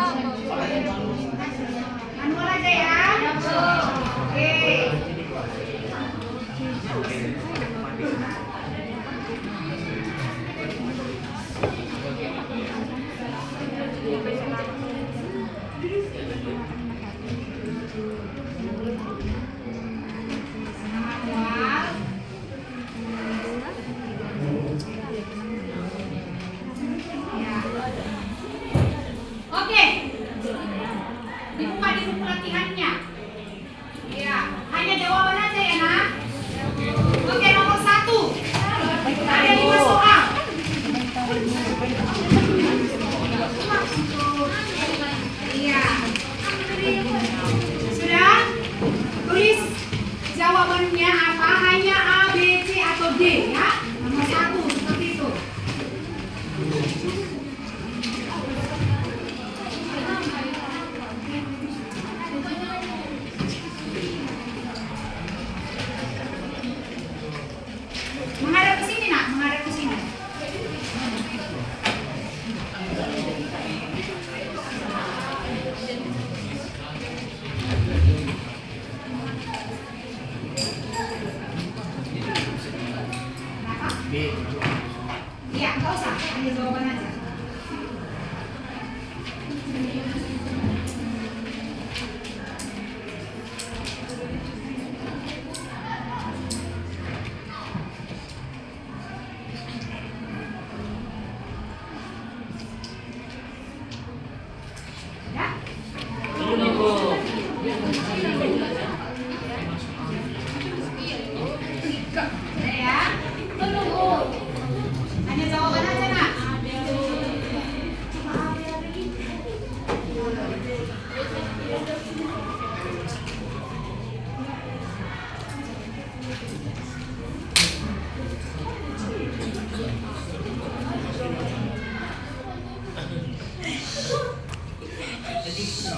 Sudah?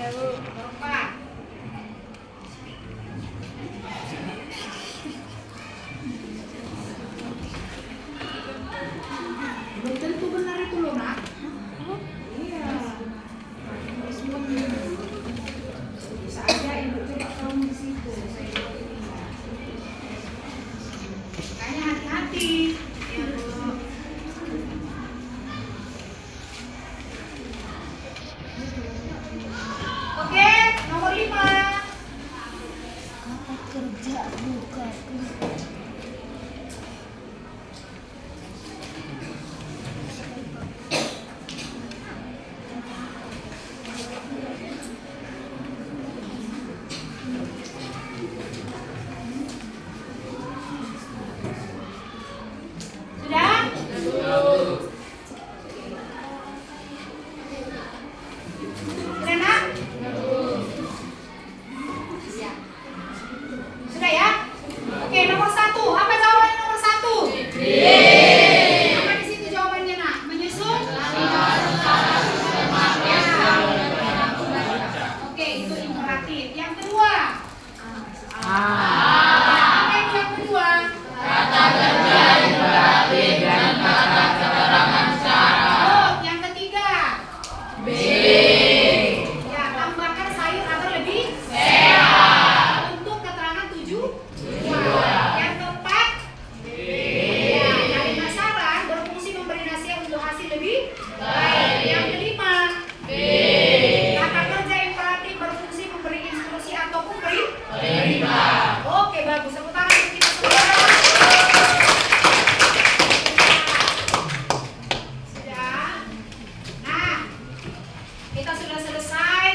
Nomor 4. Belum tentu benar itu loh, Nak. Iya. Bisa aja ibu coba kamu di situ. Makanya hati-hati. Ya, Bu. Oke, nomor 5. Sudah? Sudah, Nak? Ya. Sudah ya? Oke, nomor 1. Apa jawabannya nomor 1? Apa di situ jawabannya, Nak? Menyusun? Oke, itu imperatif. Yang kedua? Apa itu yang kedua? Oh, yang ketiga? Ya, tambahkan sayur agar lebih sehat. Untuk keterangan 7. Yang keempat? Ya, kalimat saran berfungsi memberi nasihat untuk hasil lebih baik. Yang kelima? Kata kerja imperatif berfungsi memberi instruksi ataupun perintah. Oke, bagus. Tepuk tangan untuk kita semua. Sudah? Nah, kita sudah selesai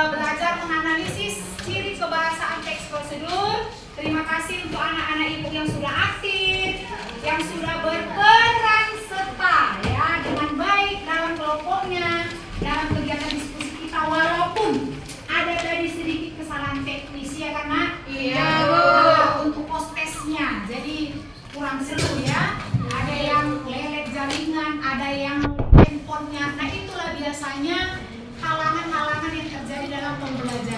belajar menganalisis ciri kebahasaan teks prosedur. Terima kasih untuk anak-anak ibu yang sudah aktif, yang sudah berperan serta ya dengan baik dalam kelompoknya, dalam kegiatan diskusi kita, walaupun ada tadi sedikit kesalahan teknis ya kan, Nak? Iya, Bu. Untuk hostesnya, jadi kurang seru ya. Ada yang lelet jaringan, ada yang handphonenya. Nah, itulah biasanya halangan-halangan yang terjadi dalam pembelajaran.